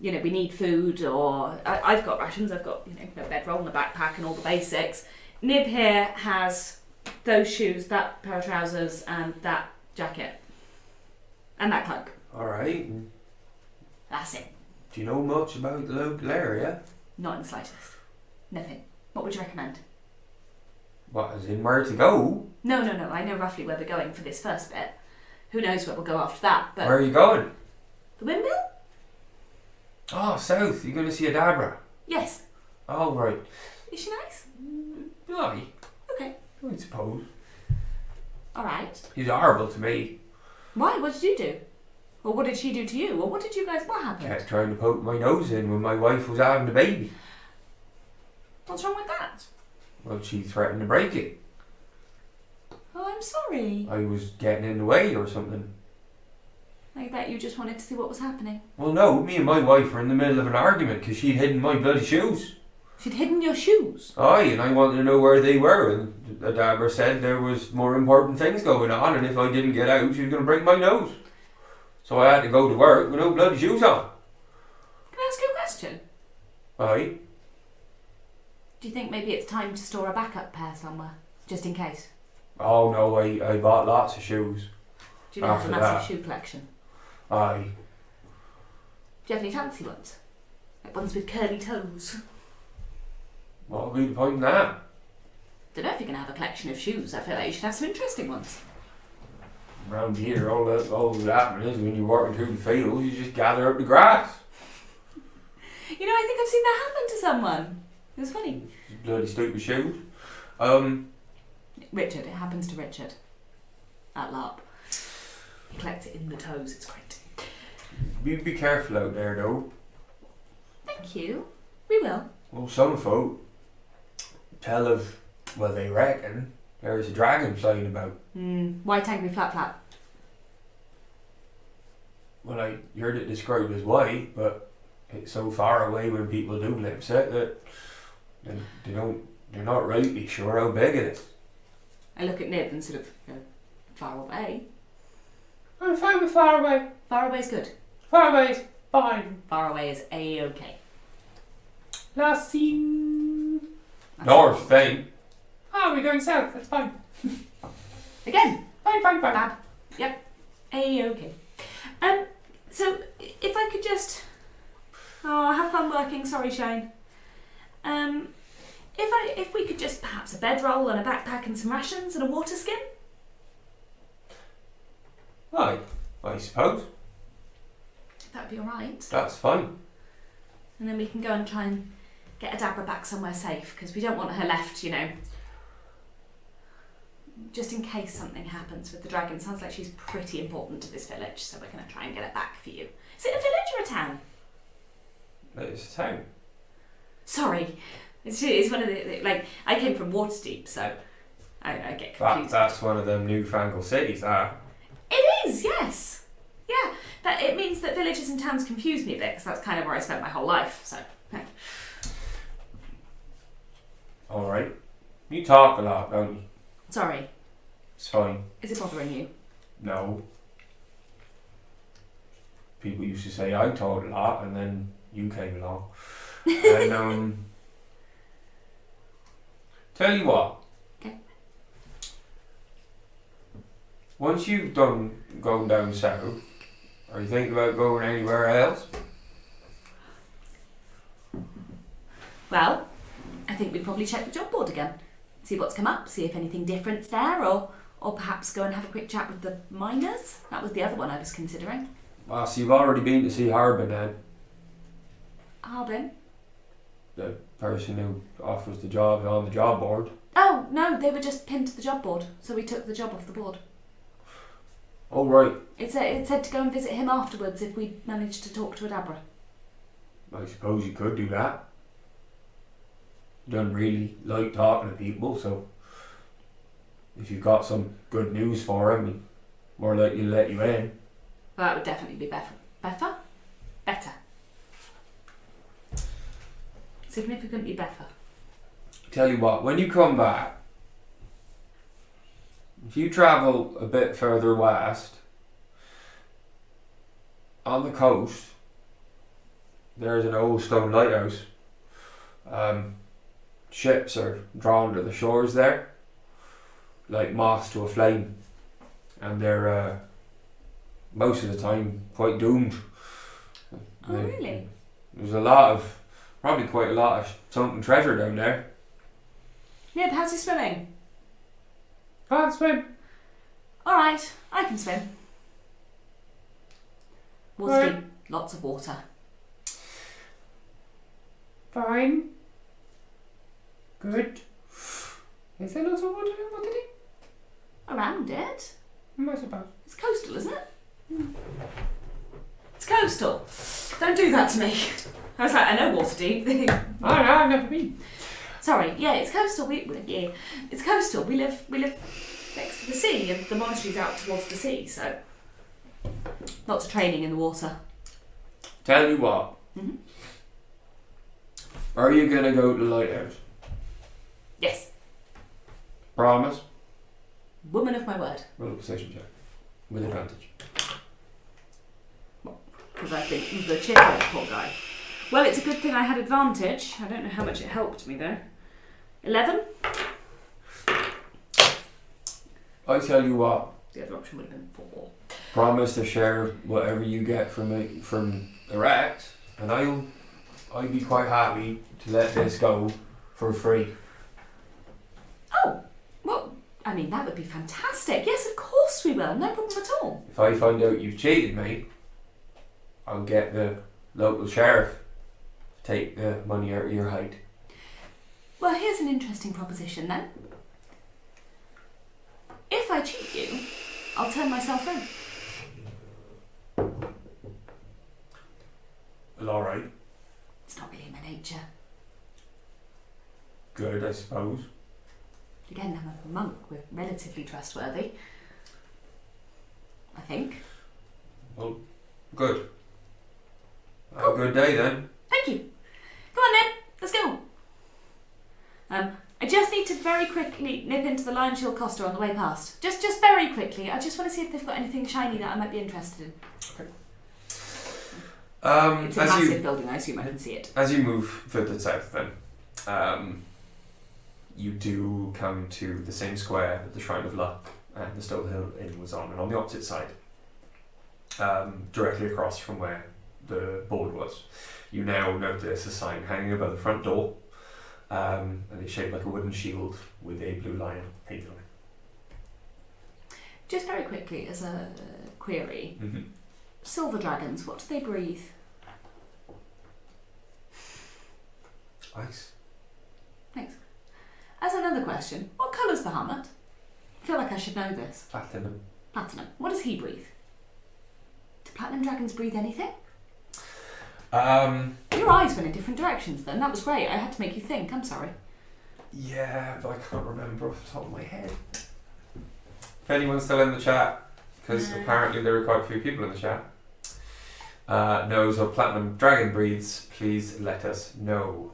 you know, we need food, or I've got rations, I've got, you know, a bedroll and a backpack and all the basics. Nib here has those shoes, that pair of trousers, and that jacket. And that cloak. Alright. That's it. Do you know much about the local area? Not in the slightest. Nothing. What would you recommend? What, as in where to go? No. I know roughly where we're going for this first bit. Who knows where we'll go after that, but... Where are you going? The windmill? Oh, south. You're going to see Adabra. Yes. Oh, right. Is she nice? Aye. Okay. I suppose. Alright. He's horrible to me. Why? What did you do? Or what did she do to you? Or what did you guys... What happened? Kept trying to poke my nose in when my wife was having the baby. What's wrong with that? Well, she threatened to break it. Oh, I'm sorry. I was getting in the way or something. I bet you just wanted to see what was happening. Well, no, me and my wife were in the middle of an argument because she'd hidden my bloody shoes. She'd hidden your shoes? Aye, and I wanted to know where they were, and Adabra said there was more important things going on, and if I didn't get out, she was going to break my nose. So I had to go to work with no bloody shoes on. Can I ask you a question? Aye. Do you think maybe it's time to store a backup pair somewhere? Just in case? Oh no, I bought lots of shoes. Do you have a After massive that. shoe collection? Aye. Do you have any fancy ones? Like ones with curly toes? What would be the point in that? Don't know if you're going to have a collection of shoes. I feel like you should have some interesting ones. Around here, all that happening is when you're walking through the fields, you just gather up the grass. You know, I think I've seen that happen to someone. It was funny. Bloody stupid shoes. Richard, it happens to Richard. At LARP. He collects it in the toes, it's great. Be careful out there though. Thank you. We will. Well, some folk tell of, well, they reckon there's a dragon flying about. White angry flap flap. Well, I heard it described as white, but it's so far away when people do glimpse it that they're not rightly sure how big it is. I look at Nib and sort of go, far away. I'm fine with far away. Far away is good. Far away is fine. Far away is A-okay. Last seen. North thing. Oh, we're going south. That's fine. Again. Fine. Bab. Yep. A-okay. So if I could just... Oh, have fun working. Sorry, Shane. If we could just perhaps a bedroll and a backpack and some rations and a water skin? Aye, I suppose. That'd be alright. That's fine. And then we can go and try and get Adabra back somewhere safe, because we don't want her left, you know. Just in case something happens with the dragon. Sounds like she's pretty important to this village, so we're going to try and get her back for you. Is it a village or a town? It's a town. Sorry. It's one of the... Like, I came from Waterdeep, so I get confused. That's one of them newfangled cities, that. It is, yes. Yeah, but it means that villages and towns confuse me a bit, because that's kind of where I spent my whole life, so... Yeah. Alright. You talk a lot, don't you? Sorry. It's fine. Is it bothering you? No. People used to say I talked a lot, and then you came along. And, tell you what. Okay. once you've done going down south, are you thinking about going anywhere else? Well, I think we'd probably check the job board again, see what's come up, see if anything different's there, or perhaps go and have a quick chat with the miners. That was the other one I was considering. Well, so you've already been to see Harbin then. Harbin? The person who offers the job on the job board. Oh, no, they were just pinned to the job board, so we took the job off the board. Oh, right. It said to go and visit him afterwards if we managed to talk to Adabra. I suppose you could do that. You don't really like talking to people, so if you've got some good news for him, he's more likely to let you in. Well, that would definitely be better. Better. Significantly better. Tell you what, when you come back, if you travel a bit further west, on the coast, there's an old stone lighthouse. Ships are drawn to the shores there, like moths to a flame, and they're most of the time quite doomed. Oh, really? There's probably quite a lot of sunken treasure down there. Nib, how's he swimming? Can't swim. Alright, I can swim. Water Alright. deep, lots of water. Fine. Good. Is there lots of water in Waterdeep? Around it? I suppose. It's coastal, isn't it? It's coastal. Don't do that to me. I was like, I know Waterdeep. Oh no, I've never been. Sorry, yeah, it's coastal. It's coastal. We live next to the sea, and the monastery's out towards the sea, so lots of training in the water. Tell you what. Mhm. Are you gonna go to the lighthouse? Yes, Promise? woman of my word. Roll a perception check. With advantage. Because I've been the chicken, poor guy. Well, it's a good thing I had advantage. I don't know how much it helped me though. 11? I tell you what. The other option would have been 4. Promise to share whatever you get from the Rex, and I'd be quite happy to let this go for free. Oh, well, I mean, that would be fantastic. Yes, of course we will. No problem at all. If I find out you've cheated me, I'll get the local sheriff to take the money out of your hide. Well, here's an interesting proposition then. If I cheat you, I'll turn myself in. Well, alright. It's not really in my nature. Good, I suppose. Again, I'm a monk. We're relatively trustworthy. I think. Well, good. Have a good day then. Thank you. Come on then, let's go. I just need to very quickly nip into the Lion Shield Costa on the way past. Just very quickly. I just want to see if they've got anything shiny that I might be interested in. It's a massive building, I assume I can see it. As you move further south then, you do come to the same square that the Shrine of Luck and the Stowe Hill Inn was on, and on the opposite side, directly across from where the board was, you now notice a sign hanging above the front door, and it's shaped like a wooden shield with a blue lion painted on it. Just very quickly, as a query, Mm-hmm. silver dragons, what do they breathe? Ice. Thanks. As another question, what colour's Bahamut? I feel like I should know this. Platinum. Platinum. What does he breathe? Do platinum dragons breathe anything? Your eyes went in different directions then. That was great. I had to make you think. I'm sorry. Yeah, but I can't remember off the top of my head. If anyone's still in the chat, because apparently there are quite a few people in the chat, knows what platinum dragon breeds, please let us know.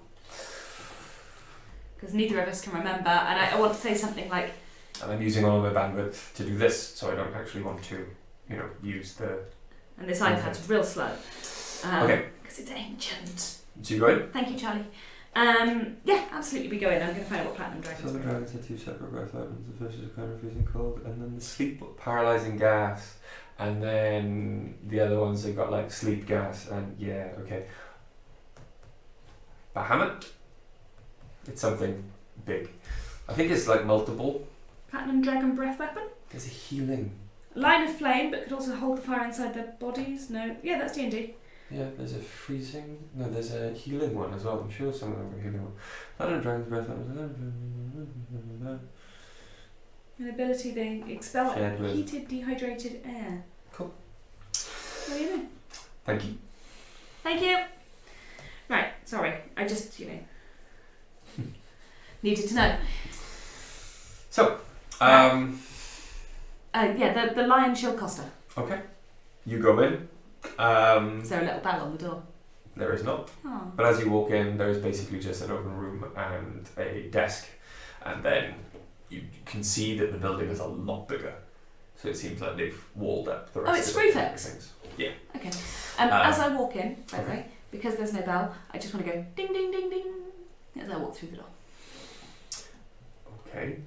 Because neither of us can remember, and I want to say something like... And I'm using all of my bandwidth to do this, so I don't actually want to, use the... And this iPad's real slow. Okay. Because it's ancient. So you go in? Thank you, Charlie. Yeah, absolutely be going. I'm going to find out what platinum dragons So the are. dragons are 2 separate breath weapons. The first is a kind of freezing cold, and then the sleep paralyzing gas, and then the other ones they've got like sleep gas, and yeah, okay. Bahamut? It's something big. I think it's like multiple. Platinum dragon breath weapon. There's a healing. Line of flame, but could also hold the fire inside their bodies. No, yeah, that's D&D. Yeah, there's a freezing. No, there's a healing one as well. I'm sure some of them are healing one. Platinum dragon's breath weapons. An ability they expel Shared with- heated, dehydrated air. Cool. What do you know? Thank you. Thank you. Right, sorry. I just, Needed to know. So, Yeah, the lion shield coster. okay. You go in. Is there a little bell on the door? There is not. Oh. But as you walk in, there is basically just an open room and a desk. And then you can see that the building is a lot bigger. So it seems like they've walled up the rest it's of the Screwfix. things. Okay. As I walk in, by the way, because there's no bell, I just want to go ding, ding, ding, ding as I walk through the door. Okay.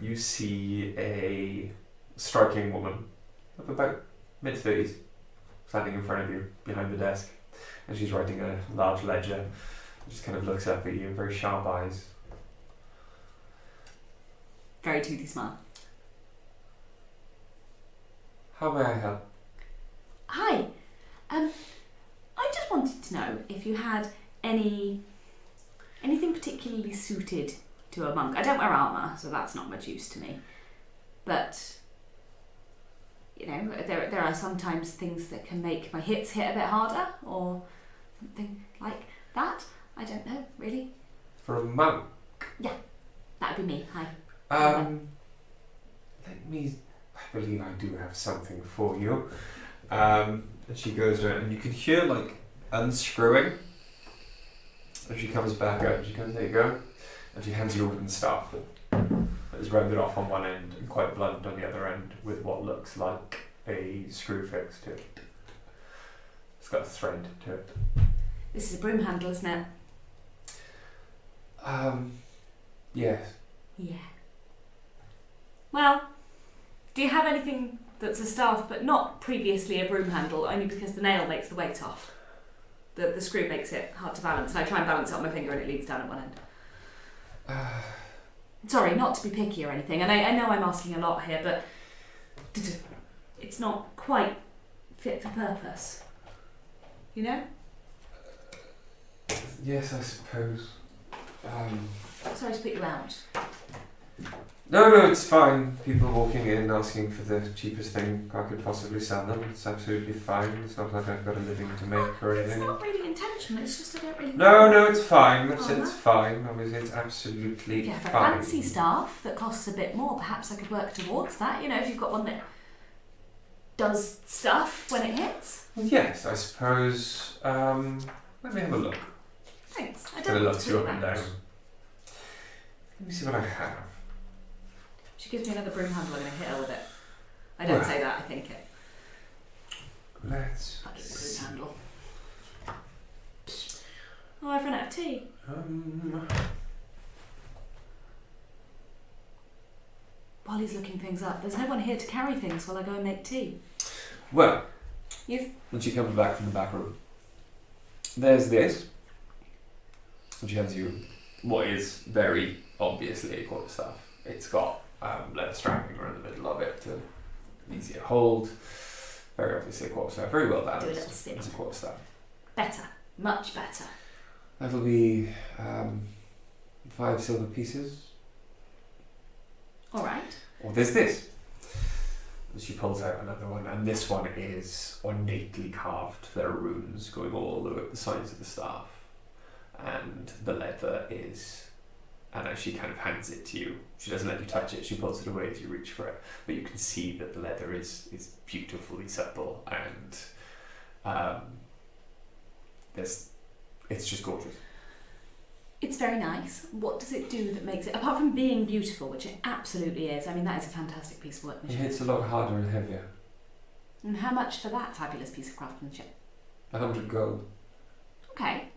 You see a striking woman of about mid-30s standing in front of you behind the desk, and she's writing a large ledger. Just kind of looks up at you, very sharp eyes. Very toothy smile. How may I help? Hi. I just wanted to know if you had anything particularly suited to a monk. I don't wear armour, so that's not much use to me. But there are sometimes things that can make my hits hit a bit harder, or something like that. I don't know, really. For a monk? That'd be me. Hi. I believe I do have something for you. And she goes around, and you can hear like unscrewing. And she comes back up, she goes, there you go. And she hands you a wooden staff that is rounded off on one end and quite blunt on the other end with what looks like a screw fix to it. It's got a thread to it. This is a broom handle, isn't it? Yes. Yeah. Well, do you have anything that's a staff but not previously a broom handle, only because the nail makes the weight off? The screw makes it hard to balance, and I try and balance it on my finger and it leads down at one end. Sorry, not to be picky or anything, and I know I'm asking a lot here, but it's not quite fit for purpose. You know? Yes, I suppose. Sorry to put you out. No, it's fine. People walking in asking for the cheapest thing I could possibly sell them. It's absolutely fine. It's not like I've got a living to make or It's anything. not really intentional, it's just I don't really No, it's fine. It's Oh, fine. Obviously, it's absolutely If you have a fine. fancy staff that costs a bit more, perhaps I could work towards that. If you've got one that does stuff when it hits. Yes, I suppose. Let me have a look. Thanks. I Kind don't of want looks to you put up and you out. down. Let me see what I have. She gives me another broom handle, I'm going to hit her with it. I don't Well. say that, I think it. Let's Fucking see. broom handle. Oh, I've run out of tea. While he's looking things up, there's no one here to carry things while I go and make tea. Well, Yes. when she comes back from the back room, there's this. And she hands you what is very obviously a quarterstaff. It's got leather strapping around the middle of it to easier hold. Very obviously a quarterstaff. Very well Do a balanced little spin. as a quarterstaff. Better. Much better. That'll be 5 silver pieces. Alright. Or there's this. And she pulls out another one, and this one is ornately carved. There are runes going all over the sides of the staff. And the leather is, and as she kind of hands it to you, she doesn't let you touch it, she pulls it away as you reach for it. But you can see that the leather is beautifully supple, and it's just gorgeous. It's very nice. What does it do that makes it, apart from being beautiful, which it absolutely is, I mean, that is a fantastic piece of It workmanship. hits a lot harder and heavier. And how much for that fabulous piece of craftsmanship? 100 gold. Okay.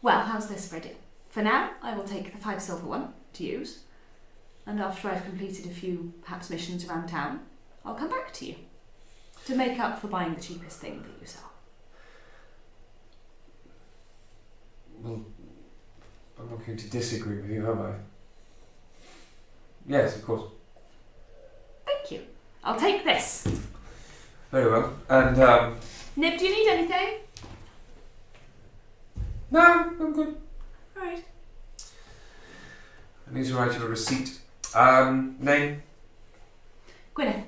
Well, how's this for a deal? For now, I will take the 5 silver one to use, and after I've completed a few, perhaps, missions around town, I'll come back to you to make up for buying the cheapest thing that you sell. Well, I'm not going to disagree with you, am I? Yes, of course. Thank you. I'll take this. Very well. And, Nib, do you need anything? no, I'm good. All right. I need to write you a receipt. Name? Gwyneth.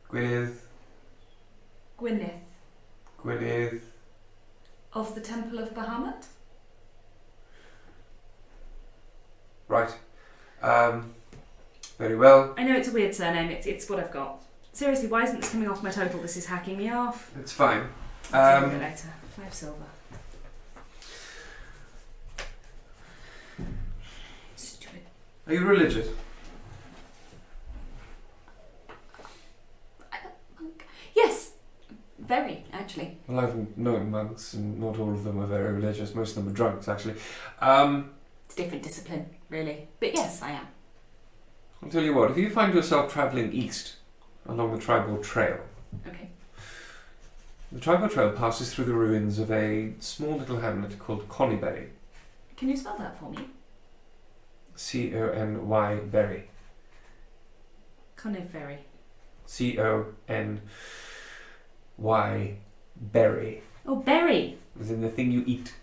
Gwyneth. Gwyneth. Gwyneth. Of the Temple of Bahamut? Right. Very well. I know it's a weird surname, it's what I've got. Seriously, why isn't this coming off my total? This is hacking me off. It's fine. I'll deal with it later. 5 silver. Stupid. Are you religious? Yes. Very, actually. Well, I've known monks, and not all of them are very religious. Most of them are drunks, actually. It's a different discipline, really. But yes, I am. I'll tell you what, if you find yourself travelling east along the tribal trail, Okay. the tribal trail passes through the ruins of a small little hamlet called Conyberry. Can you spell that for me? C-O-N-Y Berry. Conifery. C-O-N-Y Berry. Oh, berry! As in the thing you eat.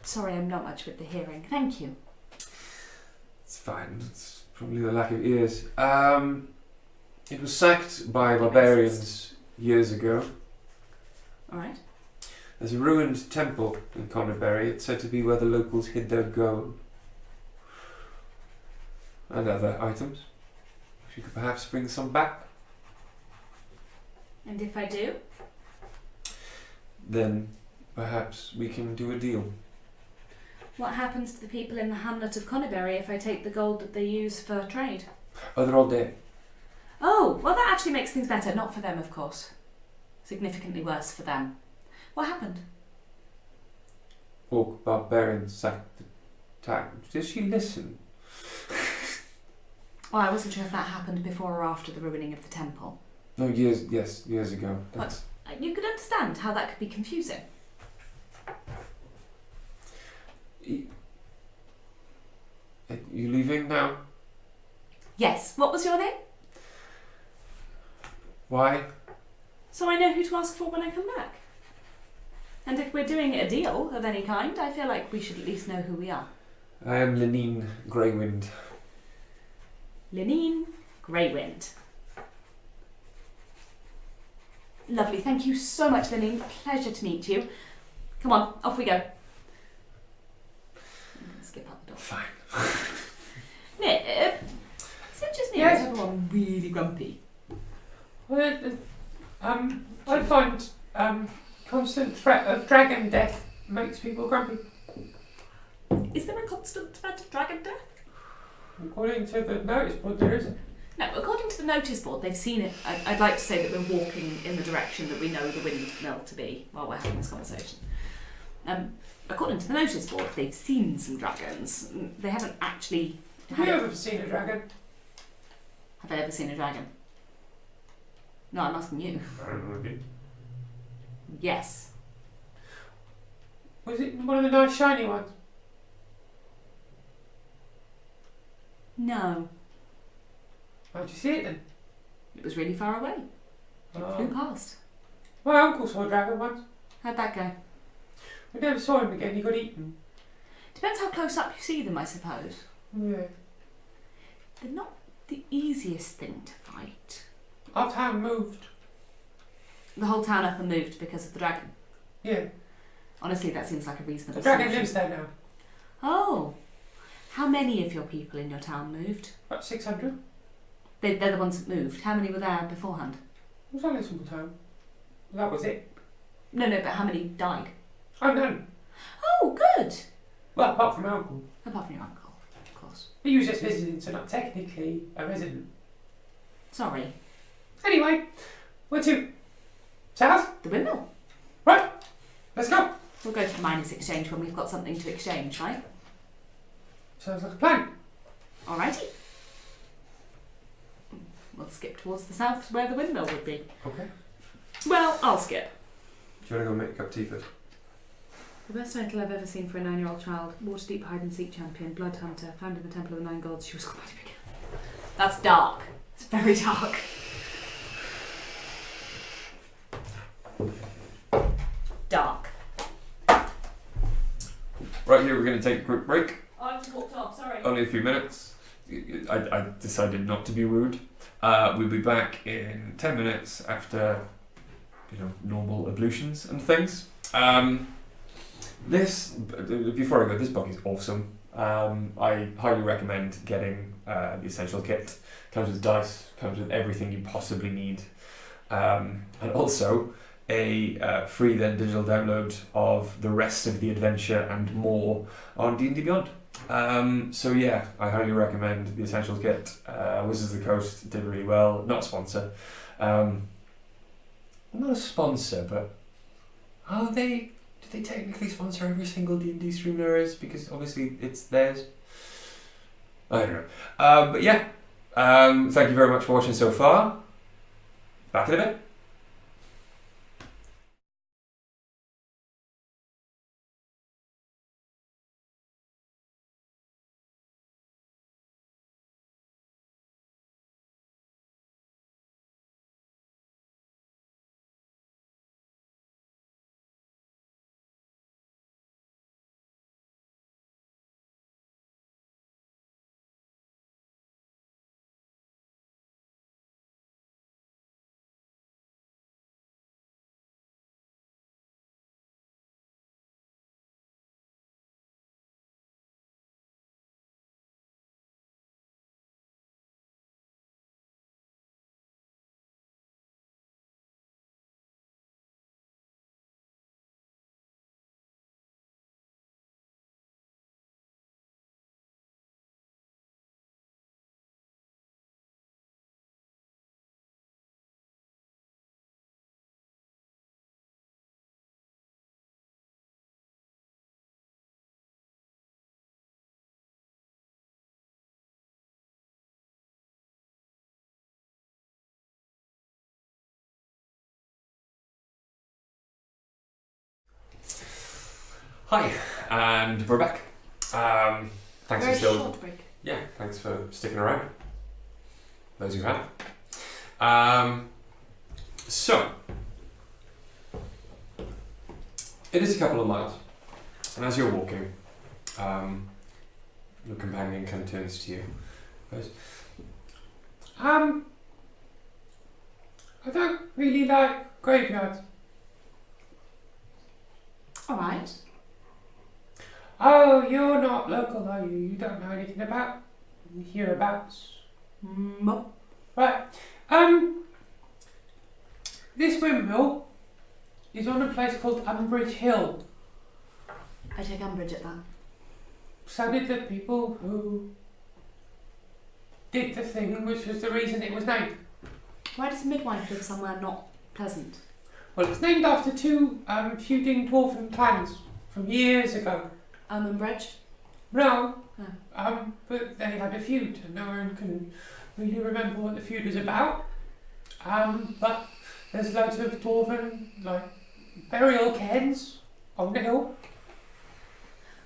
Sorry, I'm not much with the hearing. Thank you. It's fine. It's probably the lack of ears. It was sacked by barbarians years ago. All right. There's a ruined temple in Conyberry. It's said to be where the locals hid their gold and other items. If you could perhaps bring some back, And if I do? then perhaps we can do a deal. What happens to the people in the hamlet of Conyberry if I take the gold that they use for trade? Oh, they're all dead. Oh, well, that actually makes things better. Not for them, of course. Significantly worse for them. What happened? Orc barbarians sacked the town. Did she listen? Well, I wasn't sure if that happened before or after the ruining of the temple. No, years ago. That's You could understand how that could be confusing. You leaving now? Yes. What was your name? Why? So I know who to ask for when I come back. And if we're doing a deal of any kind, I feel like We should at least know who we are. I am Lenine Greywind. Lenine Greywind. Lovely. Thank you so much, Lenine. Pleasure to meet you. Come on, off we go. Skip out the door. Fine. Nib, is it just me or Yes? is everyone really grumpy? Well, I find constant threat of dragon death makes people grumpy. Is there a constant threat of dragon death? According to the notice board, there isn't. No, according to the notice board, they've seen it. I'd like to say that we're walking in the direction that we know the windmill to be while we're having this conversation. According to the notice board, they've seen some dragons. They haven't actually. Have you ever seen a dragon? Have I ever seen a dragon? No, I'm asking you. I don't know. Yes. Was it one of the nice shiny ones? No. How'd you see it then? It was really far away. It flew Oh. past. My uncle saw a dragon once. How'd that go? We never saw him again. He got eaten. Depends how close up you see them, I suppose. Yeah. They're not the easiest thing to fight. Our town moved. The whole town up and moved because of the dragon. Yeah. Honestly, that seems like a reasonable The dragon solution. lives there now. Oh. How many of your people in your town moved? About 600. They're the ones that moved. How many were there beforehand? It was only a small town. That was it. No, but how many died? Oh, no. Oh, good. Well, apart from my uncle. Apart from your uncle, of course. He was just visiting, so not technically a resident. Sorry. Anyway, we're to south. The windmill. Right. Let's go. We'll go to the miners' exchange when we've got something to exchange, right? Sounds like a plan. Alrighty. We'll skip towards the south to where the windmill would be. Okay. Well, I'll skip. Do you want to go make a cup of tea first? The best title I've ever seen for a 9-year-old child. Waterdeep hide-and-seek champion, blood hunter, found in the Temple of the Nine Gods. She was quite big. That's dark. It's very dark. Dark. Right here, we're going to take a quick break. Oh, I just walked off, sorry. Only a few minutes. I decided not to be rude. We'll be back in 10 minutes after, normal ablutions and things. Before I go, this book is awesome. I highly recommend getting the essential kit. Comes with dice, comes with everything you possibly need, and also a free then digital download of the rest of the adventure and more on D&D Beyond. So yeah, I highly recommend the Essentials kit. Wizards of the Coast did really well. Not a sponsor. Not a sponsor, but did they technically sponsor every single D&D stream there is? Because obviously it's theirs. I don't know. But yeah, thank you very much for watching so far. Back in a bit. Hi, and we're back. Thanks Very for still. short break. Yeah, thanks for sticking around. Those who have. So, it is a couple of miles, and as you're walking, your companion kind of turns to you. Goes, I don't really like graveyards. Alright. Oh, you're not local, are you? You don't know anything about hereabouts. Nope. Right. This windmill is on a place called Umbrage Hill. I take umbrage at that. So did the people who did the thing, which was the reason it was named. Why does midwife live somewhere not pleasant? Well, it's named after two feuding dwarven clans from years ago. Umbrage? No, Oh. but they had a feud, and no one can really remember what the feud was about. But there's loads of dwarven, burial cairns on the hill,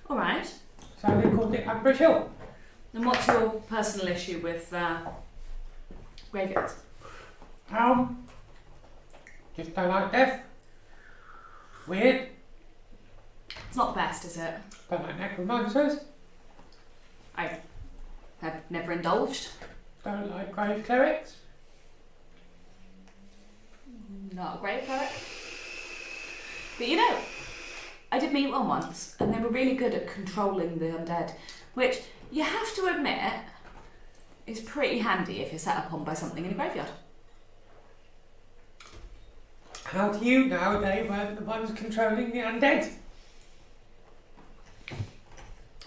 Alright. so they called it Umbrage Hill. And what's your personal issue with graveyards? Just don't like death. Weird. It's not the best, is it? Don't like necromancers. I've never indulged. Don't like grave clerics. Not a great cleric. But I did meet one once, and they were really good at controlling the undead, which you have to admit is pretty handy if you're set upon by something in a graveyard. How do you know they weren't the ones controlling the undead?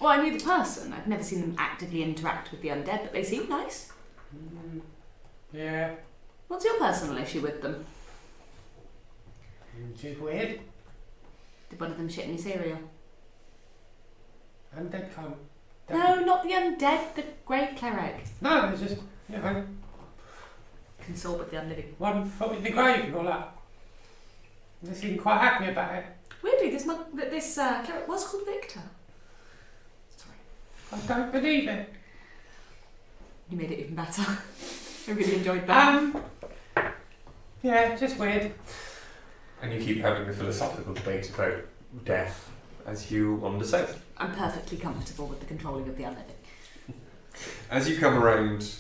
Well, I knew the person. I've never seen them actively interact with the undead, but they seem nice. Yeah, What's your personal issue with them? which is weird. Did one of them shit in your cereal? Undead come. No, not the undead, the grave cleric. No, it's just, you know, Consort with the unliving. one foot in the grave and all that. They seem quite happy about it. Weirdly, this cleric was called Victor. Sorry. I don't believe it. You made it even better. I really enjoyed that. Yeah, just weird. And you keep having the philosophical debate about death as you wander south. I'm perfectly comfortable with the controlling of the unliving. As you come around,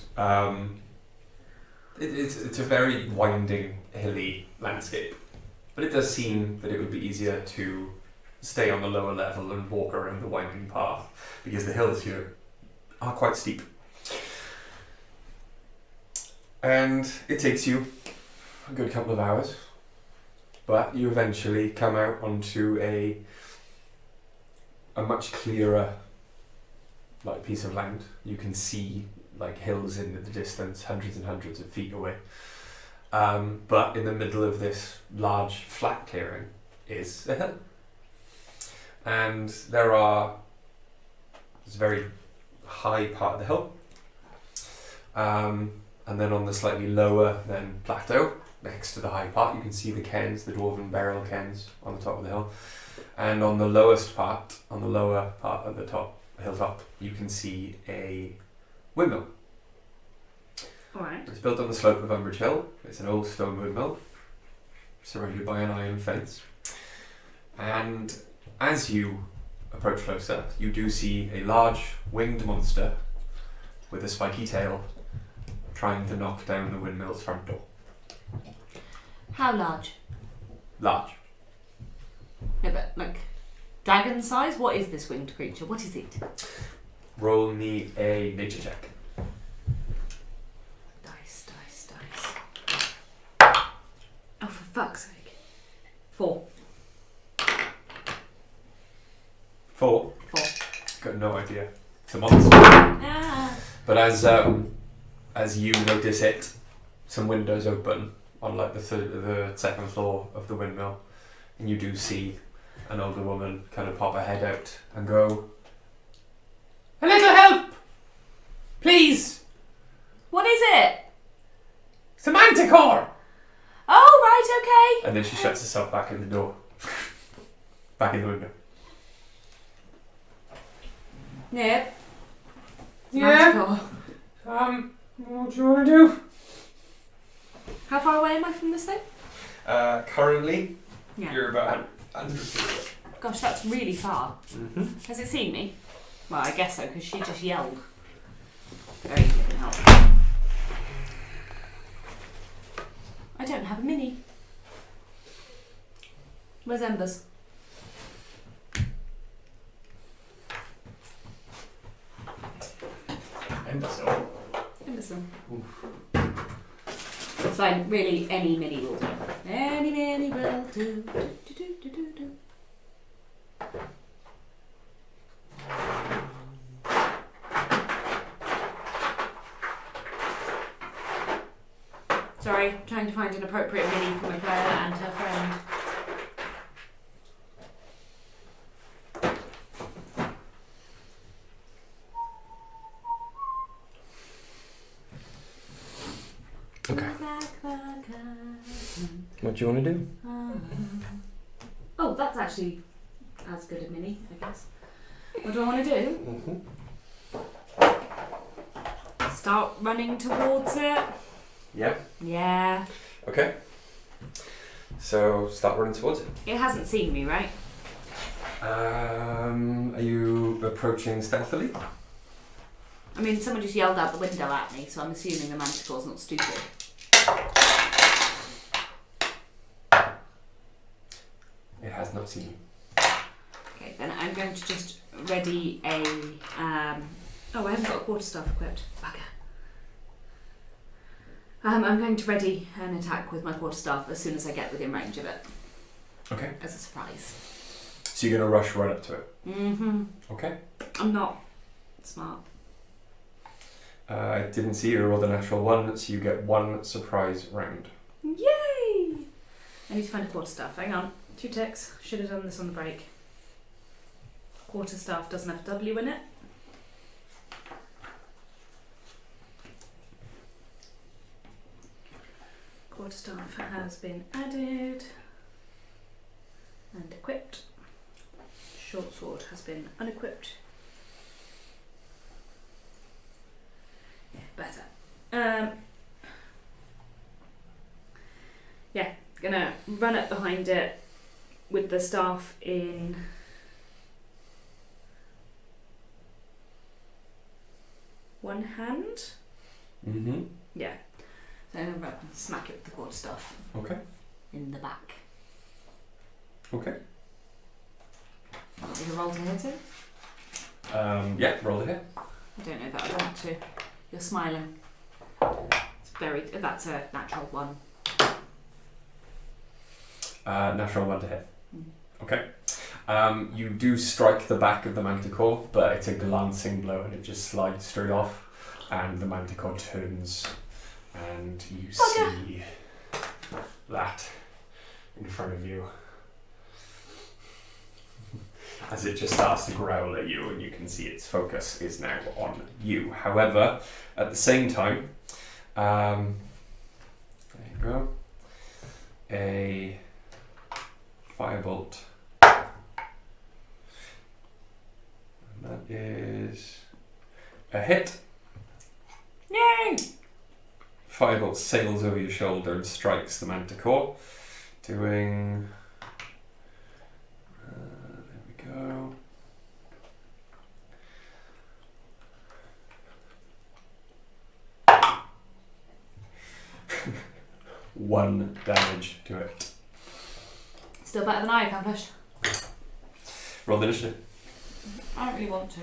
it's a very winding, hilly landscape. But it does seem that it would be easier to stay on the lower level and walk around the winding path, because the hills here are quite steep. And it takes you a good couple of hours, but you eventually come out onto a much clearer piece of land. You can see hills in the distance, hundreds and hundreds of feet away. But in the middle of this large flat clearing is a hill. And there's a very high part of the hill. And then on the slightly lower plateau, next to the high part, you can see the cairns, the dwarven burial cairns on the top of the hill. And on the lowest part, on the lower part of the hilltop, you can see a windmill. Alright. It's built on the slope of Umbrage Hill. It's an old stone windmill, surrounded by an iron fence. And as you approach closer, you do see a large winged monster with a spiky tail trying to knock down the windmill's front door. How large? Large. No, but dragon size? What is this winged creature? What is it? Roll me a nature check. Dice. Oh, for fuck's sake. 4. 4. 4. Got no idea. It's a monster. Ah. But as you notice it, some windows open on the second floor of the windmill, and you do see an older woman kind of pop her head out and go, A little help! Please! What is it? It's a manticore! Oh, right, okay. and then she shuts herself back in the door. Back in the window. Yep. Yeah? Manticore. What do you want to do? How far away am I from this thing? Currently, Yeah. you're about 100 feet away. Gosh, that's really far. Mm-hmm. Has it seen me? Well, I guess so, because she just yelled. Very good help. I don't have a mini. Where's Embers? Imbecile. Emberson. It's fine. Really, any mini will do. Any mini will do. Do. Sorry, trying to find an appropriate mini for my player and her friend. Okay. What do you want to do? Oh, that's actually as good a mini, I guess. What do I want to do? Mm-hmm. Start running towards it. Yeah. Yeah. Okay. So start running towards it. It hasn't seen me, right? Are you approaching stealthily? I mean, someone just yelled out the window at me, so I'm assuming the manticore's not stupid. It has not seen you. Okay, then I'm going to just ready a... oh, I haven't got a quarterstaff equipped. Bugger. I'm going to ready an attack with my quarterstaff as soon as I get within range of it. Okay. As a surprise. So you're going to rush right up to it? Mm-hmm. Okay. I'm not smart. I didn't see you roll the natural one, so you get one surprise round. Yay! I need to find a quarterstaff. Hang on. 2 ticks. Should have done this on the break. Quarterstaff doesn't have a W in it. Quarterstaff has been added and equipped. Short sword has been unequipped. Yeah, better. Yeah, gonna run up behind it with the staff in one hand. Mm-hmm. Yeah. So I'm going to smack it with the quarterstaff Okay. in the back. Okay. Is a roll to hit it? Yeah, roll it here. I don't know that I want to. You're smiling. It's very. That's a natural 1. Natural 1 to hit. Mm. Okay. You do strike the back of the manticore, but it's a glancing blow and it just slides straight off, and the manticore turns, and you see that in front of you as it just starts to growl at you, and you can see its focus is now on you. However, at the same time, there you go, a firebolt. And that is a hit. Yay! Firebolt sails over your shoulder and strikes the manticore, doing. There we go. One damage to it. Still better than I accomplished. Roll the initiative. I don't really want to.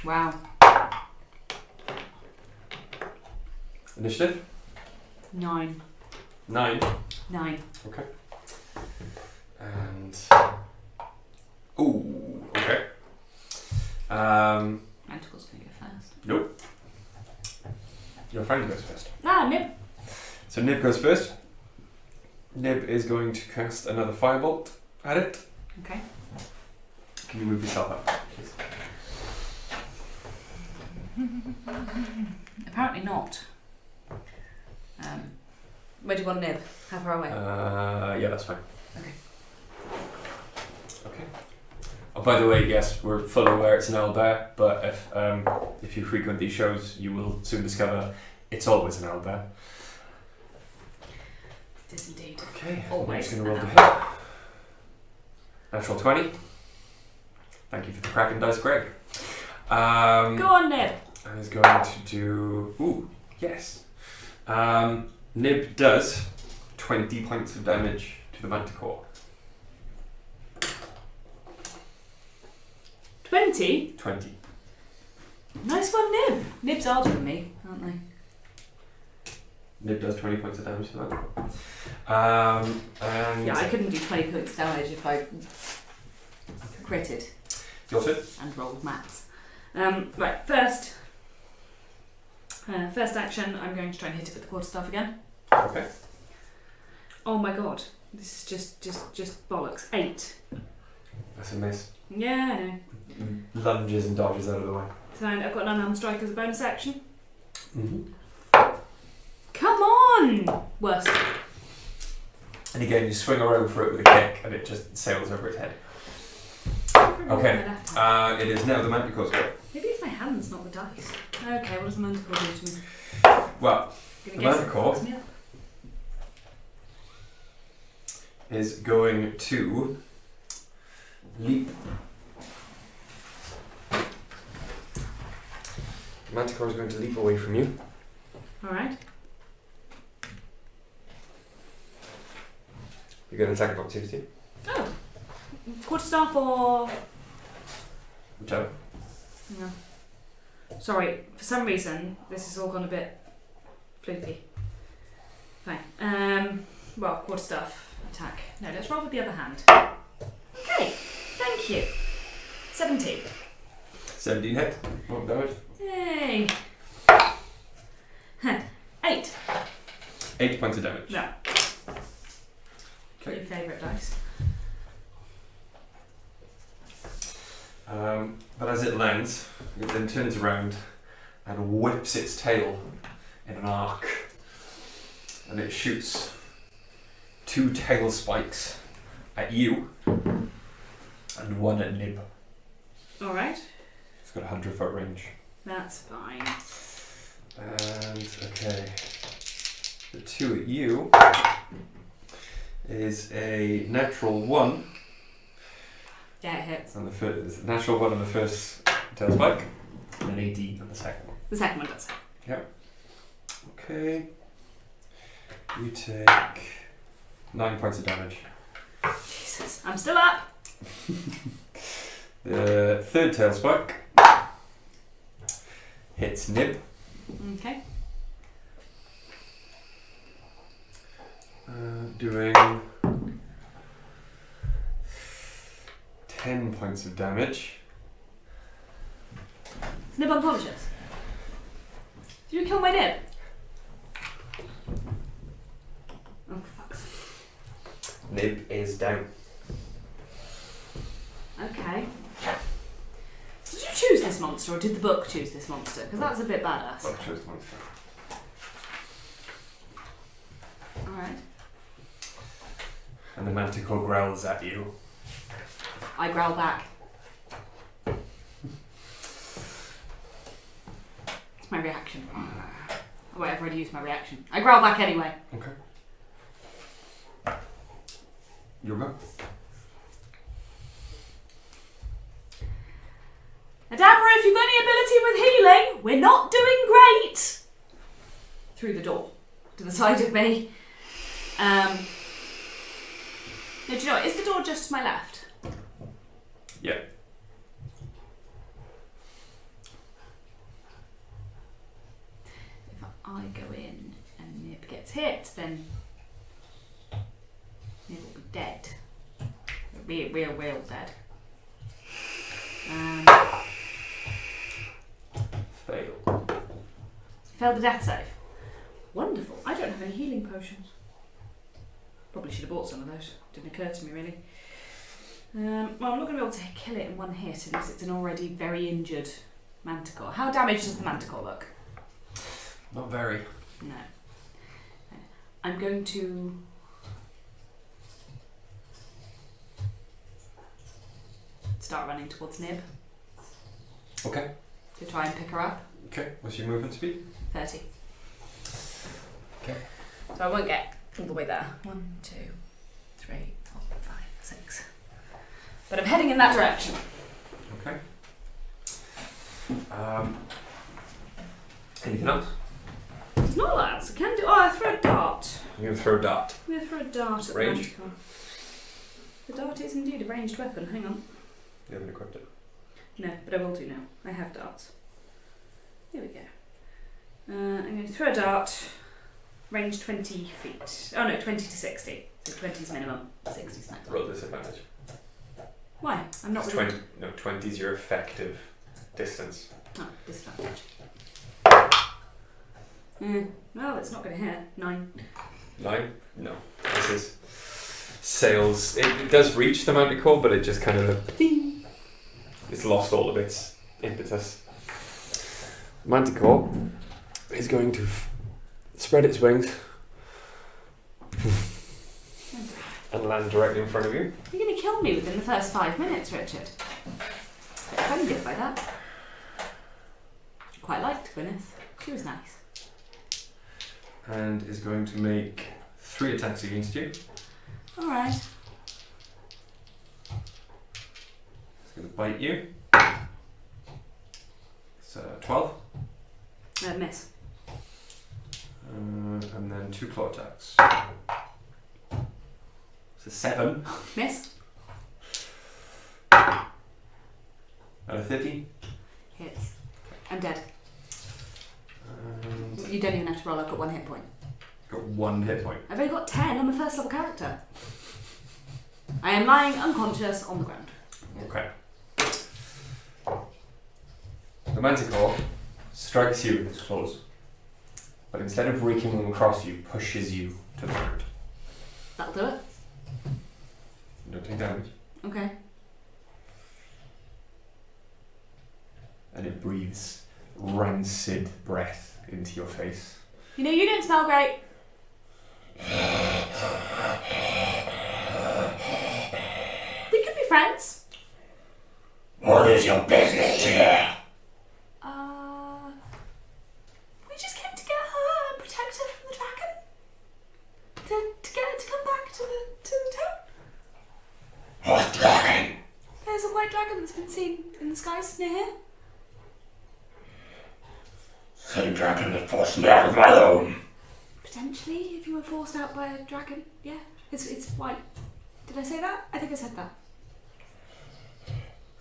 Wow. Initiative? 9. 9. 9. Okay. And. Ooh, okay. Manticle's going to go first. Nope. Your friend goes first. Ah, Nib. So Nib goes first. Nib is going to cast another firebolt at it. Okay. Can you move yourself up, please? Apparently not. Where do you want Nib? How far away? Yeah, that's fine. Okay. Okay. Oh, by the way, yes, we're fully aware it's an owlbear, but if you frequent these shows, you will soon discover it's always an owlbear. It is indeed. Okay. Always I'm just going to roll an the hit. Natural 20. Thank you for the Kraken dice, Greg. Go on, Nib. I was going to do. Ooh, yes. Nib does 20 points of damage to the manticore. 20? 20. Nice one, Nib. Nib's older than me, aren't they? Nib does 20 points of damage to the manticore. And. Yeah, I couldn't do 20 points of damage if I critted Your turn. and rolled max. Right, first action, I'm going to try and hit it with the quarterstaff again. Okay. Oh my god, this is just bollocks. 8. That's a miss. Yeah, I know. Lunges and dodges out of the way. So I've got an unarmed strike as a bonus action. Mm-hmm. Come on! Worse. And again, you swing around for it with a kick, and it just sails over its head. Okay. It is now the manticore's go. Maybe it's my hands, not the dice. Okay, what does the manticore do to me? Well, Gonna the guess it manticore fucks me up. is going to leap. The manticore is going to leap away from you. Alright. You get an attack of opportunity. Oh. Quarterstaff or... Whichever. No. Sorry, for some reason, this has all gone a bit floopy. Fine. Well, quarterstaff attack. No, let's roll with the other hand. Okay, thank you. 17. 17 hit. What damage? Yay. 8. 8 points of damage. Yeah. Okay. Your favourite dice. But as it lands, it then turns around and whips its tail in an arc. And it shoots 2 tail spikes at you and 1 at Nib. Alright. It's got a 100-foot range. That's fine. And, okay. The 2 at you is a natural 1. Yeah, it hits. And the first, natural 1 on the first tail spike, and an 18 on the second one. The second one does. Okay. You take 9 points of damage. Jesus. I'm still up. The third tail spike hits Nib. Okay. Doing 10 points of damage. Is Nib unconscious? Did you kill my Nib? Oh, fuck. Nib is down. Okay. Did you choose this monster, or did the book choose this monster? Because that's a bit badass. Well, choose the monster. Alright. And the manticore growls at you. I growl back. It's my reaction. Oh, wait, I've already used my reaction. I growl back anyway. Okay. You're go. Adabra, if you've got any ability with healing, we're not doing great! Through the door, to the side of me. No, do you know what? Is the door just to my left? Yeah. If I go in and Nib gets hit, then Nib will be dead. Real dead. Fail. Failed the death save. Wonderful. I don't have any healing potions. Probably should have bought some of those. Didn't occur to me really. Well, I'm not going to be able to kill it in one hit unless it's an already very injured manticore. How damaged does the manticore look? Not very. No. I'm going to... start running towards Nib Okay. to try and pick her up. Okay. What's your movement speed? 30. Okay. So I won't get all the way there. 1, 2, 3, 4, 5, 6. But I'm heading in that direction. Okay. Anything else? It's not that. I can do. Oh, I throw a dart. You're going to throw a dart. I'm going to throw a dart at Range? the manticore. The dart is indeed a ranged weapon. Hang on. You haven't equipped it. No, but I will do now. I have darts. Here we go. I'm going to throw a dart. Range 20 feet. Oh no, 20 to 60. So 20 is minimum. 60 is maximum. Roll disadvantage. Why? I'm not It's really... 20, no, 20 is your effective distance. Oh, disadvantage. Well, it's not going to hit. 9. 9? No. This is sails. It does reach the manticore, but it just kind of it's lost all of its impetus. Manticore is going to spread its wings and land directly in front of you. You're going to kill me within the first 5 minutes, Richard. Bit offended by that. Quite liked Gwyneth. She was nice. And is going to make 3 attacks against you. Alright. It's going to bite you. It's 12. Miss. And then 2 claw attacks. It's a 7. Miss. And a 13. Hits. I'm dead. And You don't even have to roll. I've got 1 hit point. got 1 hit point. I've only got 10 on the first level character. I am lying unconscious on the ground. Okay. The manticore strikes you with its claws but instead of raking them across you, pushes you to the ground. That'll do it. You don't take damage. Okay. And it breathes rancid breath into your face. You know, you don't smell great. We could be friends. What is your business here? We just came to get her and protect her from the dragon. To get her to come back to the town. What dragon? There's a white dragon that's been seen in the skies near here. Same dragon that forced me out of my home. Potentially, if you were forced out by a dragon. Yeah, it's white. Did I say that? I think I said that.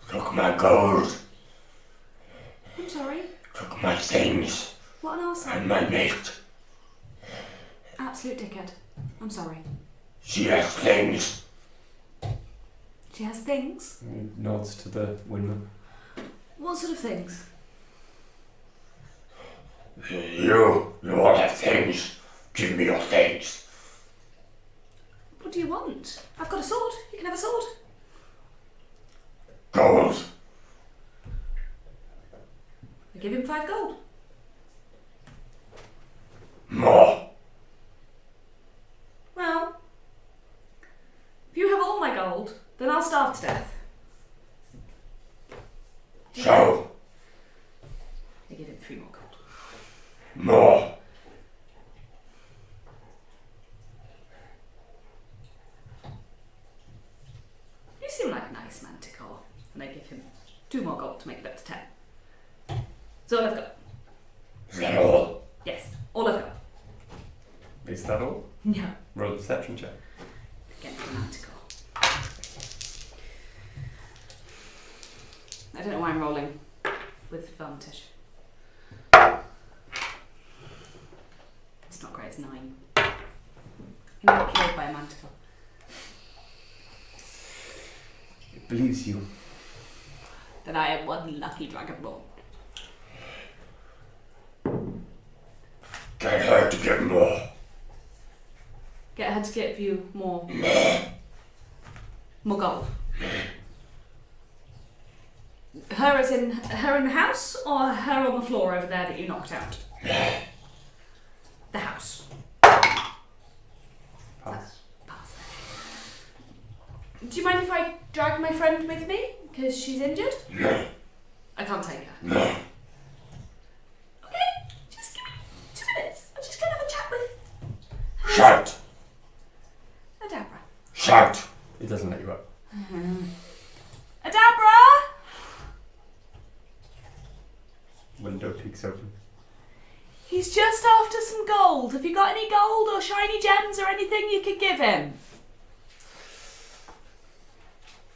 Took my gold. I'm sorry. Took my things. What an arsehole. And my mate. Absolute dickhead. I'm sorry. She has things. She has things. And he nods to the windmill. What sort of things? You all have things. Give me your things. What do you want? I've got a sword. You can have a sword. Gold. I give him 5 gold. More. Well, if you have all my gold, then I'll starve to death. So. I give him 3 more gold. More. You seem like a nice manticore. And I give him 2 more gold to make it up to 10. That's all I've got. Is that all? Yes, all I've got. Is that all? No, Roll a deception check. against the manticore. I don't know why I'm rolling with advantage. It's not great, it's 9. I'm not killed by a manticore. It believes you. Then I am one lucky dragonborn. Get her to give more. Get her to give you more gold. Her as in her in the house, or her on the floor over there that you knocked out? The house. Pass. Pass. Do you mind if I drag my friend with me? Because she's injured? No. I can't take her. No. Okay, just give me 2 minutes. I'm just going to have a chat with Shout. Adabra. Shout. It doesn't let you up. Adabra! Window peeks open. He's just after some gold. Have you got any gold or shiny gems or anything you could give him?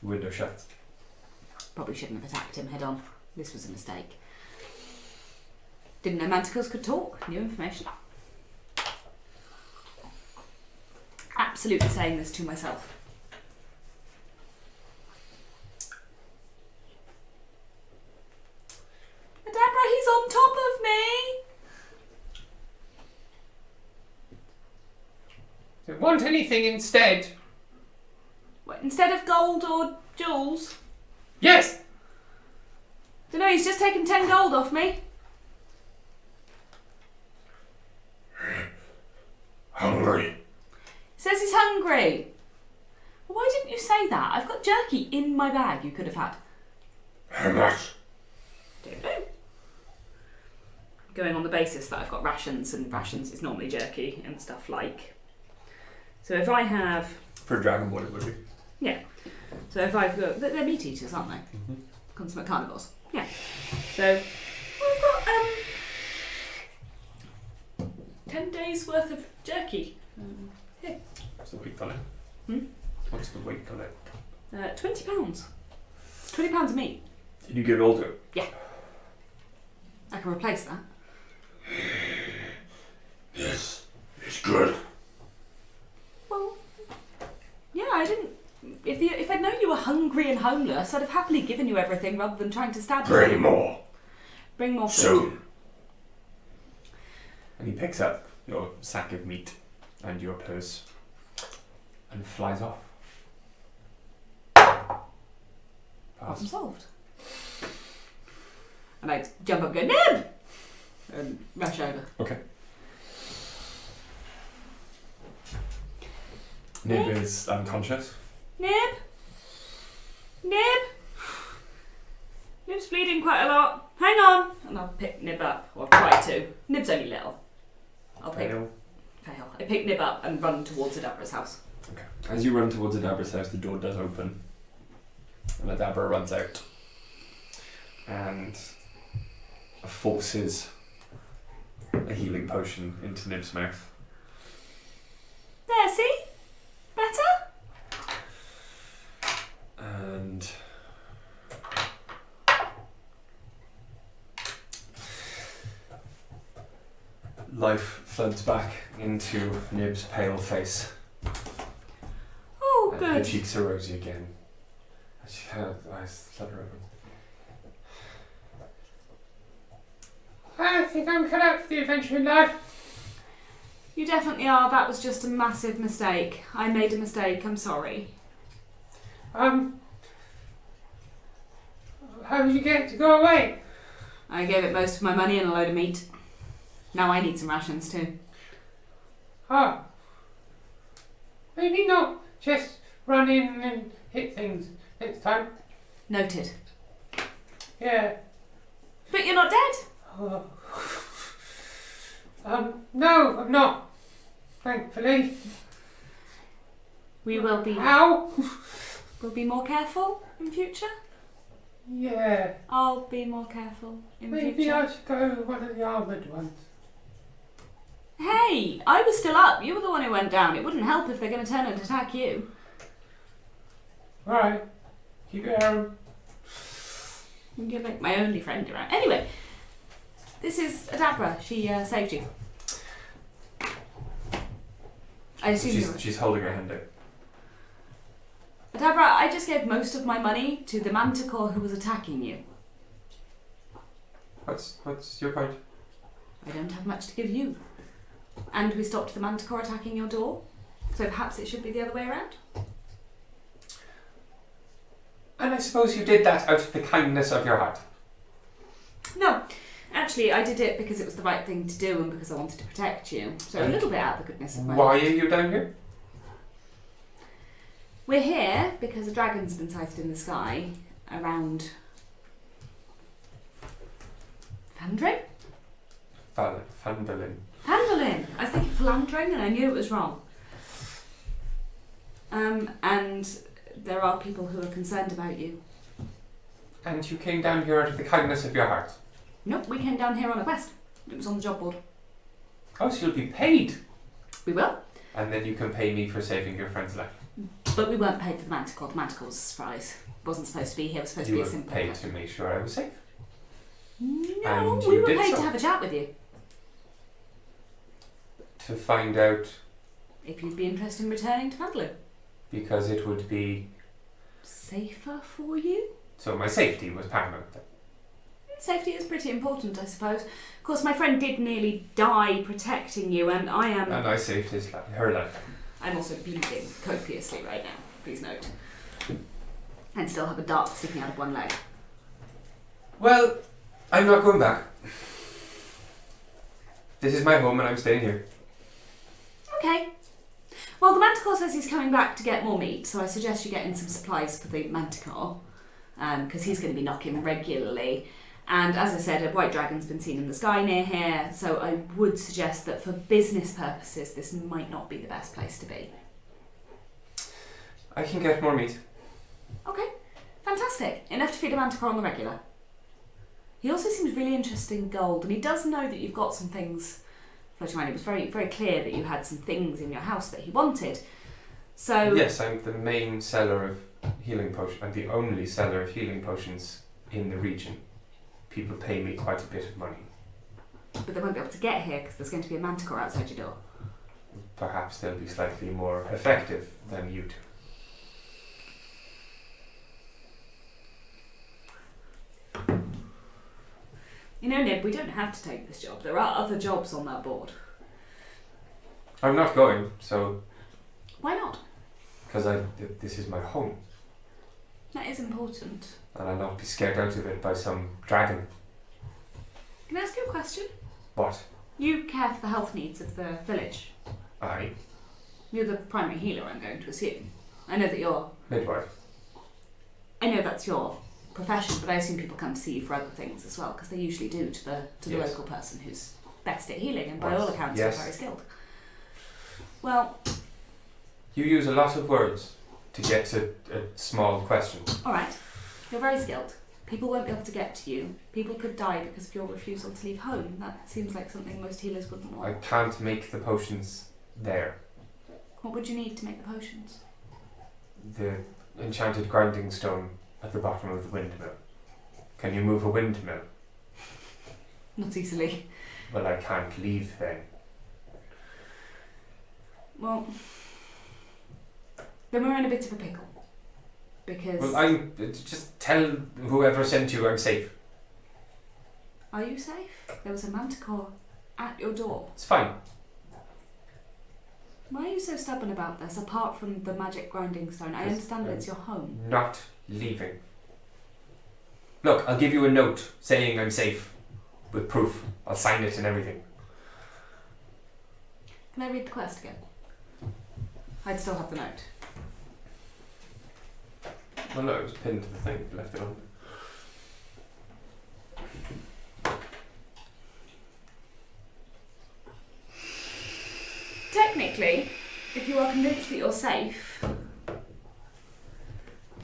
Window shuts. Probably shouldn't have attacked him head on. This was a mistake. Didn't know manticores could talk. New information. Absolutely saying this to myself. Adabra, he's on top of me! Do you want anything instead? What, instead of gold or jewels? Yes! Dunno, he's just taken 10 gold off me. Hungry. Says he's hungry. Well, why didn't you say that? I've got jerky in my bag you could have had. How much? Don't know. Going on the basis that I've got rations, and rations is normally jerky and stuff like. So if I have... For a dragonborn it would be. Yeah. So if I've got... They're meat eaters, aren't they? Mm-hmm. Consummate carnivores. Yeah. So well, I've got 10 days worth of jerky. Here. What's the weight on it? Hmm? What's the weight on it? £20. £20 of meat. Did you give it all to it? Yeah. I can replace that. This is good. Well, yeah, I didn't... If I'd known you were hungry and homeless, I'd have happily given you everything rather than trying to stab you. Bring more. Bring more food. Soon. And he picks up your sack of meat and your purse and flies off. Problem Pass. solved. And I jump up and go, Nib! And rush over. Okay. Nib is unconscious. Nib? Nib? Nib's bleeding quite a lot. Hang on. And I'll pick Nib up. Or try to. Nib's only little. I'll pick Fail. Fail. I pick Nib up and run towards Adabra's house. Okay. As you run towards Adabra's house, the door does open. And Adabra runs out. And forces a healing potion into Nib's mouth. There, see? Better? And life floods back into Nib's pale face. Oh, And her good. cheeks are rosy again. And her eyes flutter open. I think I'm cut out for the adventure in life. You definitely are. That was just a massive mistake. I made a mistake. I'm sorry. How did you get to go away? I gave it most of my money and a load of meat. Now I need some rations too. Ah. Maybe not just run in and hit things next time. Noted. Yeah. But you're not dead. Oh. No, I'm not. Thankfully. We will be. How? We'll be more careful in future. Yeah. I'll be more careful in Maybe future. I should go one of the armoured ones. Hey, I was still up. You were the one who went down. It wouldn't help if they're going to turn and attack you. Alright. Keep it Aaron. You're like my only friend around. Anyway, this is Adabra. She saved you. I assume you're... She's holding her hand out. Adabra, I just gave most of my money to the manticore who was attacking you. What's your point? I don't have much to give you. And we stopped the manticore attacking your door. So perhaps it should be the other way around. And I suppose you did that out of the kindness of your heart. No, actually I did it because it was the right thing to do and because I wanted to protect you. So a little bit out of the goodness of my Why heart. are you down here? We're here because a dragon's been sighted in the sky around Phandalin? Phandalin. Phandalin! I think philandering and I knew it was wrong. And there are people who are concerned about you. And you came down here out of the kindness of your heart. Nope, we came down here on a quest. It was on the job board. Oh, so you'll be paid. We will, And then you can pay me for saving your friend's life. but we weren't paid for the manticore. The manticore was a surprise. Wasn't supposed to be here. It was supposed You to be were a simple paid quest. to make sure I was safe. No, And we you were did paid so. to have a chat with you. To find out, If you'd be interested in returning to Phandalin. because it would be... Safer for you? So my safety was paramount then. Safety is pretty important, I suppose. Of course, my friend did nearly die protecting you, and I am... And I saved her life. I'm also bleeding copiously right now, please note. And still have a dart sticking out of one leg. Well, I'm not going back. This is my home and I'm staying here. Okay. Well, the manticore says he's coming back to get more meat, so I suggest you get in some supplies for the manticore, because he's going to be knocking regularly. And as I said, a white dragon's been seen in the sky near here, so I would suggest that for business purposes, this might not be the best place to be. I can get more meat. Okay, fantastic. Enough to feed a manticore on the regular. He also seems really interested in gold, and he does know that you've got some things floating around. It was very, very clear that you had some things in your house that he wanted. So Yes, I'm the main seller of healing potions. I'm the only seller of healing potions in the region. People pay me quite a bit of money. but they won't be able to get here because there's going to be a manticore outside your door. Perhaps they'll be slightly more effective than you two. You know, Nib, we don't have to take this job. There are other jobs on that board. I'm not going, so... Why not? Because this is my home. That is important. And I'll not be scared out of it by some dragon. Can I ask you a question? What? You care for the health needs of the village. Aye. You're the primary healer, I'm going to assume. I know that you're... Midwife. I know that's your profession, but I assume people come to see you for other things as well, because they usually do to the Yes. local person who's best at healing, and by Yes. all accounts Yes. you're very skilled. Well, You use a lot of words to get to a small question. alright. You're very skilled. People won't be able to get to you. People could die because of your refusal to leave home. That seems like something most healers wouldn't I want. can't make the potions there. What would you need to make the potions? The enchanted grinding stone at the bottom of the windmill. Can you move a windmill? Not easily. Well, I can't leave then. Well, then we're in a bit of a pickle. Because... Well, just tell whoever sent you I'm safe. Are you safe? There was a manticore at your door. It's fine. Why are you so stubborn about this, apart from the magic grinding stone? I understand that it's your home. Not leaving. Look, I'll give you a note saying I'm safe. With proof. I'll sign it and everything. Can I read the quest again? I'd still have the note. Well, no, it was pinned to the thing. Left it on. Technically, if you are convinced that you're safe,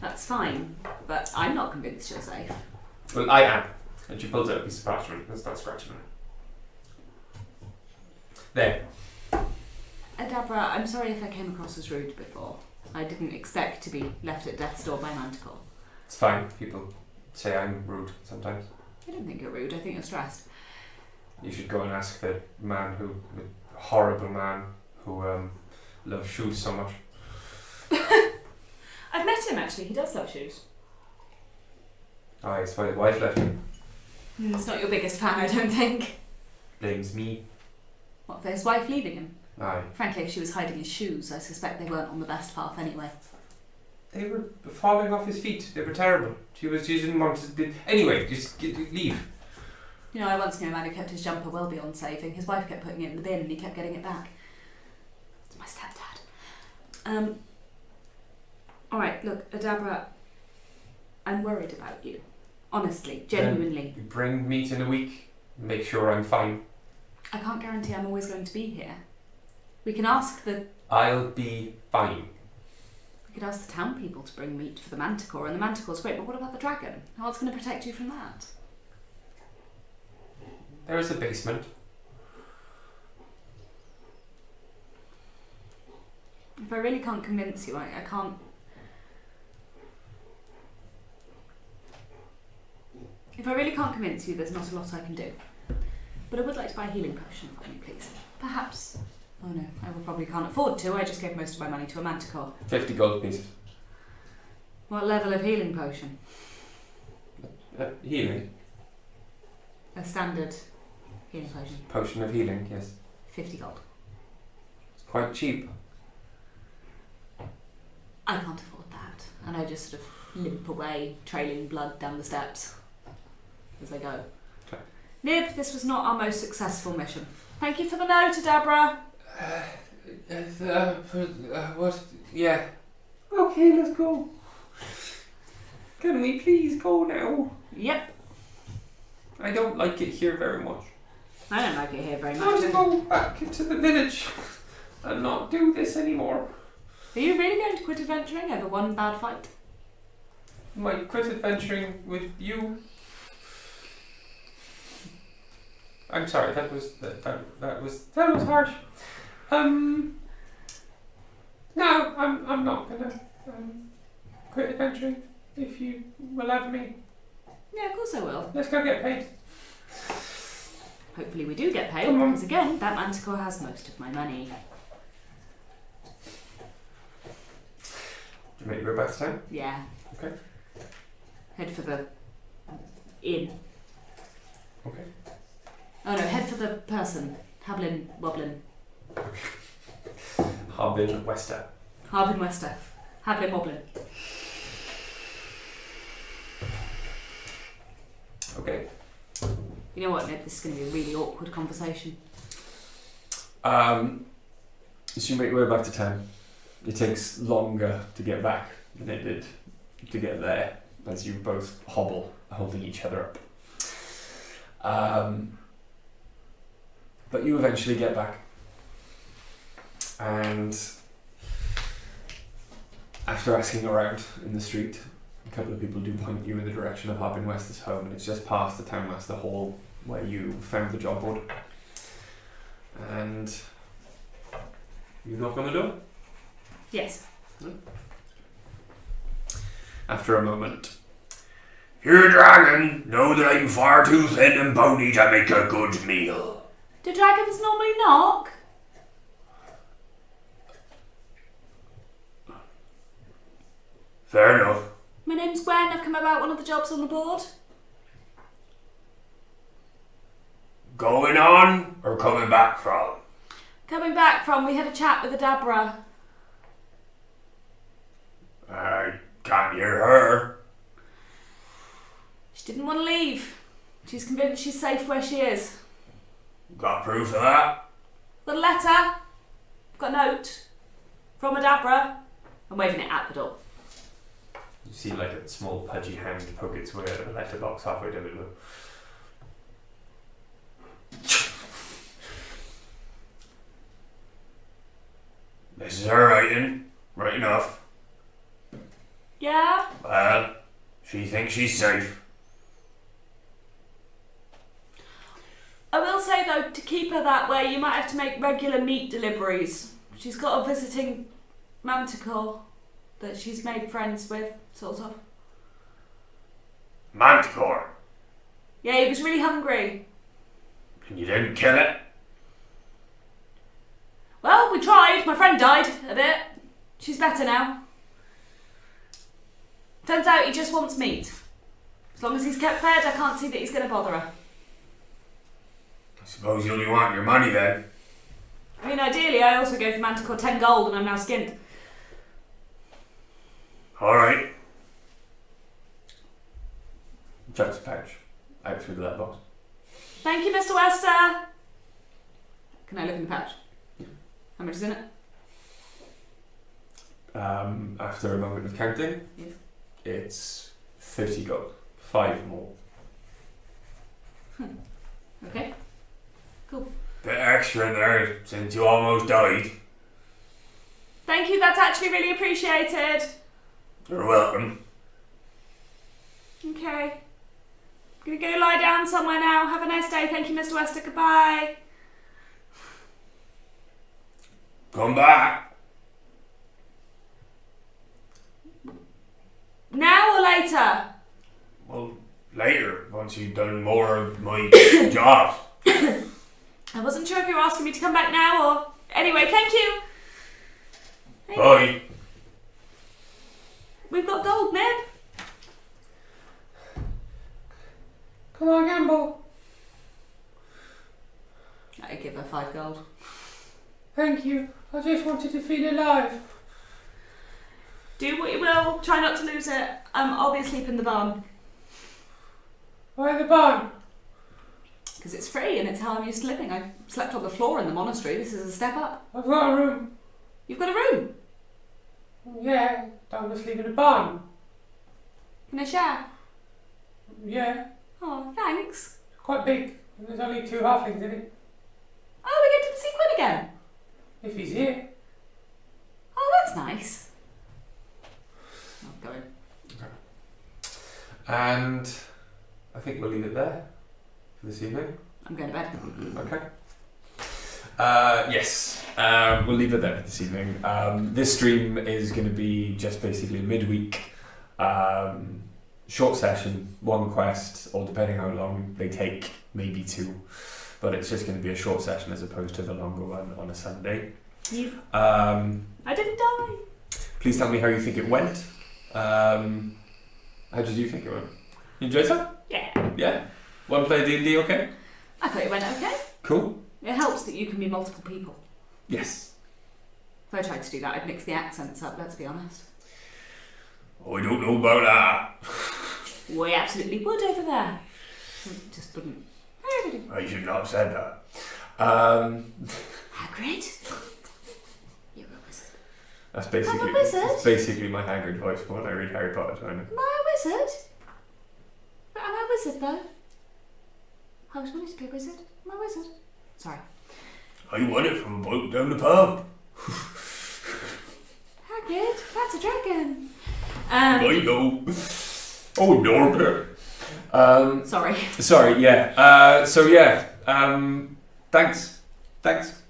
that's fine. But I'm not convinced you're safe. Well, I am. And she pulls out a piece of parchment and starts scratching it. There. Adabra, I'm sorry if I came across as rude before. I didn't expect to be left at death's door by Manticore. It's fine. People say I'm rude sometimes. I don't think you're rude, I think you're stressed. You should go and ask the horrible man who loves shoes so much. I've met him actually, he does love shoes. Aye, it's why his wife left him. He's not your biggest fan, I don't think. Blames me. What, for his wife leaving him? Aye. Frankly, if she was hiding his shoes, I suspect they weren't on the best path anyway. They were falling off his feet. They were terrible. She didn't want to... Anyway, just leave. You know, I once knew a man who kept his jumper well beyond saving. His wife kept putting it in the bin and he kept getting it back. It's my stepdad. Alright, look, Adabra, I'm worried about you. Honestly, genuinely. You bring meat in a week. Make sure I'm fine. I can't guarantee I'm always going to be here. We can ask the... I'll be fine. We could ask the town people to bring meat for the manticore, and the manticore's great, but what about the dragon? What's going to protect you from that? There is a basement. If I really can't convince you, I can't... If I really can't convince you, there's not a lot I can do. But I would like to buy a healing potion for me, please. Perhaps. Oh no, I probably can't afford to. I just gave most of my money to a manticore. 50 gold pieces. What level of healing potion? Healing. A standard healing potion. Potion of healing, yes. 50 gold. It's quite cheap. I can't afford that. And I just sort of limp away, trailing blood down the steps as I go. Okay. Nib, this was not our most successful mission. Thank you for the note, Adabra. What? Yeah. Okay, let's go. Can we please go now? Yep. I don't like it here very much. I don't like it here very I want to much. go back into the village and not do this anymore. Are you really going to quit adventuring over one bad fight? Might quit adventuring with you. I'm sorry, that was harsh. No, I'm not gonna quit adventuring if you will have me. Yeah, of course I will. Let's go get paid. Hopefully we do get paid, Come on. because again, that manticore has most of my money. Did you make your way back to town? Yeah. Okay. Head for the inn. Okay. Oh no, head for the person. Harbin Wobbling. Harbin Wester. Harbin Wester. Harbin Wobbling. Okay. You know what, Ned? This is going to be a really awkward conversation. So you make your way back to town. It takes longer to get back than it did to get there, as you both hobble, holding each other up. But you eventually get back. And after asking around in the street, a couple of people do point you in the direction of Harbin Wester's home, and it's just past the Townmaster Hall where you found the job board. And you knock on the door. Yes. After a moment, You dragon, know that I'm far too thin and bony to make a good meal. Do dragons normally knock? Fair enough. My name's Gwen. I've come about one of the jobs on the board. Going on or coming back from? Coming back from, we had a chat with Adabra. I can't hear her. She didn't want to leave. She's convinced she's safe where she is. Got proof of that? Got a letter. Got a note. From Adabra. I'm waving it at the door. you see like a small pudgy hand poke its way out of a letterbox halfway down the door. This is her writing. Right enough. Yeah? Well, she thinks she's safe. I will say though, to keep her that way, you might have to make regular meat deliveries. She's got a visiting manticore that she's made friends with, sort of. Manticore. Yeah, he was really hungry. And you didn't kill it? Well, we tried. My friend died a bit. She's better now. Turns out he just wants meat. As long as he's kept fed, I can't see that he's going to bother her. I suppose you only want your money then. I mean, ideally, I also gave the manticore 10 gold and I'm now skinned. Alright. Chucks a pouch out through the letterbox. Thank you, Mr. Wester. Can I look in the pouch? How much is in it? After a moment of counting, Yes. it's 30 gold. 5 more. Okay. Bit extra in there since you almost died. Thank you, that's actually really appreciated. You're welcome. Okay. I'm gonna go lie down somewhere now. Have a nice day. Thank you, Mr. Wester. Goodbye. Come back. Now or later? Well, later, once you've done more of my job. I wasn't sure if you were asking me to come back now or... Anyway, thank you. Bye. We've got gold, Nib. Come on, gamble. I give her 5 gold. Thank you. I just wanted to feel alive. Do what you will. Try not to lose it. I'll be asleep in the barn. Why the barn? Because it's free and it's how I'm used to living. I slept on the floor in the monastery. This is a step up. I've got a room. You've got a room. Yeah, don't want to sleep in a barn. Can I share? Yeah, Oh, thanks. quite big. And there's only 2 halflings in it. Oh, we get to see Quinn again. If he's here. Oh, that's nice. I'll go in. And I think we'll leave it there for this evening. I'm going to bed. Okay. Yes, we'll leave it there for this evening. This stream is going to be just basically midweek, short session, 1 quest, or depending how long they take, maybe 2. But it's just going to be a short session as opposed to the longer one on a Sunday. I didn't die. Please tell me how you think it went. How did you think it went? You enjoyed it? Yeah. Yeah? One play D&D, okay? I thought it went okay. Cool. It helps that you can be multiple people. Yes. If I tried to do that, I'd mix the accents up, let's be honest. I don't know about that. We absolutely would over there. Just wouldn't. I should not have said that. Hagrid? You're a wizard. That's basically I'm a wizard. It's basically my Hagrid voice for when I read Harry Potter. Don't I? Am I a wizard? But am I a wizard though? I was wanting to be a wizard. Am I a wizard? Sorry. I won it from a boat down the pub. Hagrid, that's a dragon. I know. Oh, Norbert. Sorry. Sorry, yeah. Thanks.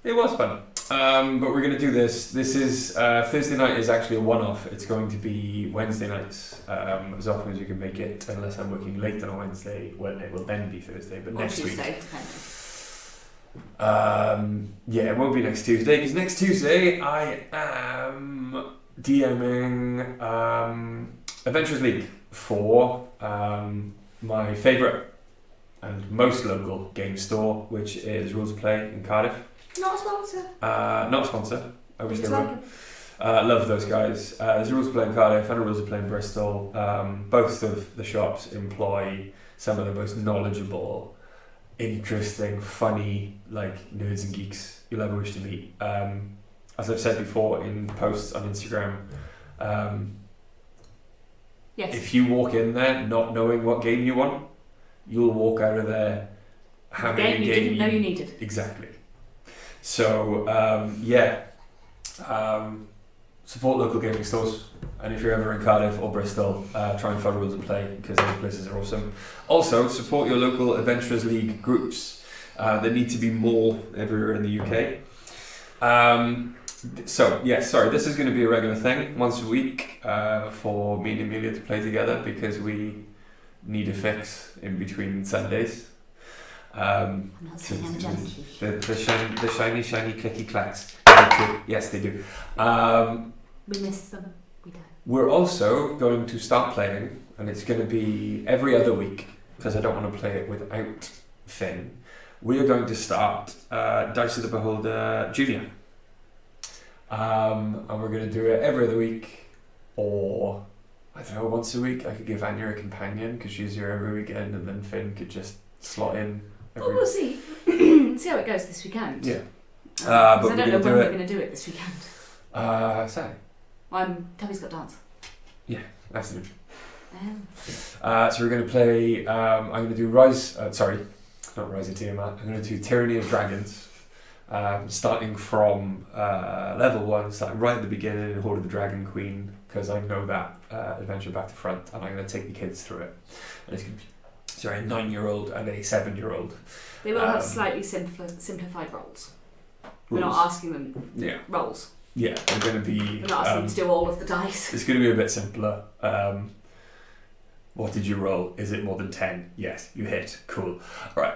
It was fun. But we're going to do this. This is Thursday night is actually a one-off. It's going to be Wednesday nights as often as you can make it, unless I'm working late on a Wednesday. Well, it will then be Thursday, but Or next Tuesday, week. depending. Yeah, it won't be next Tuesday because next Tuesday I am DMing Adventures League for my favourite and most local game store, which is Rules of Play in Cardiff. Not a sponsor. Not a sponsor. I wish they Just were. like Love those guys. There's a Rules of Play in Cardiff and a Rules of Play in Bristol. Both of the shops employ some of the most knowledgeable, interesting, funny, like nerds and geeks you'll ever wish to meet. As I've said before in posts on Instagram, Yes. if you walk in there not knowing what game you want, you'll walk out of there having Game a you game didn't know you needed. Exactly. So support local gaming stores, and if you're ever in Cardiff or Bristol, try and find Rules of Play because those places are awesome. Also, support your local Adventurers League groups. There need to be more everywhere in the UK. This is going to be a regular thing once a week for me and Amelia to play together because we need a fix in between Sundays. I'm not saying I'm junkie. The shiny clicky clacks. Yes, they do. We miss them. We don't. We're also going to start playing, and it's going to be every other week because I don't want to play it without Finn. We are going to start Dice of the Beholder Junior. And we're going to do it every other week, or I don't know, once a week. I could give Anya a companion because she's here every weekend, and then Finn could just slot in. Well, we'll see. See how it goes this weekend. Yeah. Because But I we're don't know gonna when do we're it. going to do it this weekend. Saturday. Tubby's got dance. Afternoon. Oh. So we're going to play. I'm going to do Rise. Sorry, not Rise of Tiamat. I'm going to do Tyranny of Dragons. Starting from level 1, starting right at the beginning in Horde of the Dragon Queen, because I know that adventure back to front, and I'm going to take the kids through it. And it's going to be a 9-year-old and a 7-year-old. They will have slightly simplified roles. We're not asking them roles. Yeah, they're going to be. We're not asking them to do all of the dice. It's going to be a bit simpler. What did you roll? Is it more than 10? Yes, you hit. Cool. All right.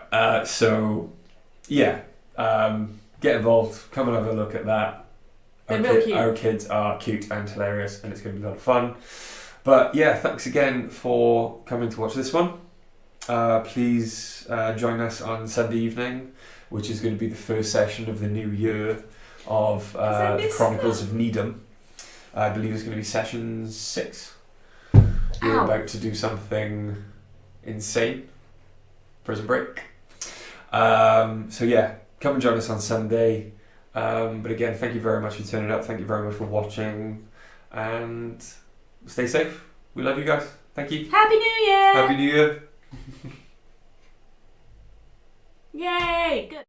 Get involved. Come and have a look at that. They're real cute. Our kids are cute and hilarious, and it's going to be a lot of fun. But yeah, thanks again for coming to watch this one. Please join us on Sunday evening, which is going to be the first session of the new year of the Chronicles of Needham. I believe it's going to be session 6. We're about to do something insane. Prison break. Come and join us on Sunday. But again, thank you very much for turning up. Thank you very much for watching. And stay safe. We love you guys. Thank you. Happy New Year! Happy New Year. Yay! Good.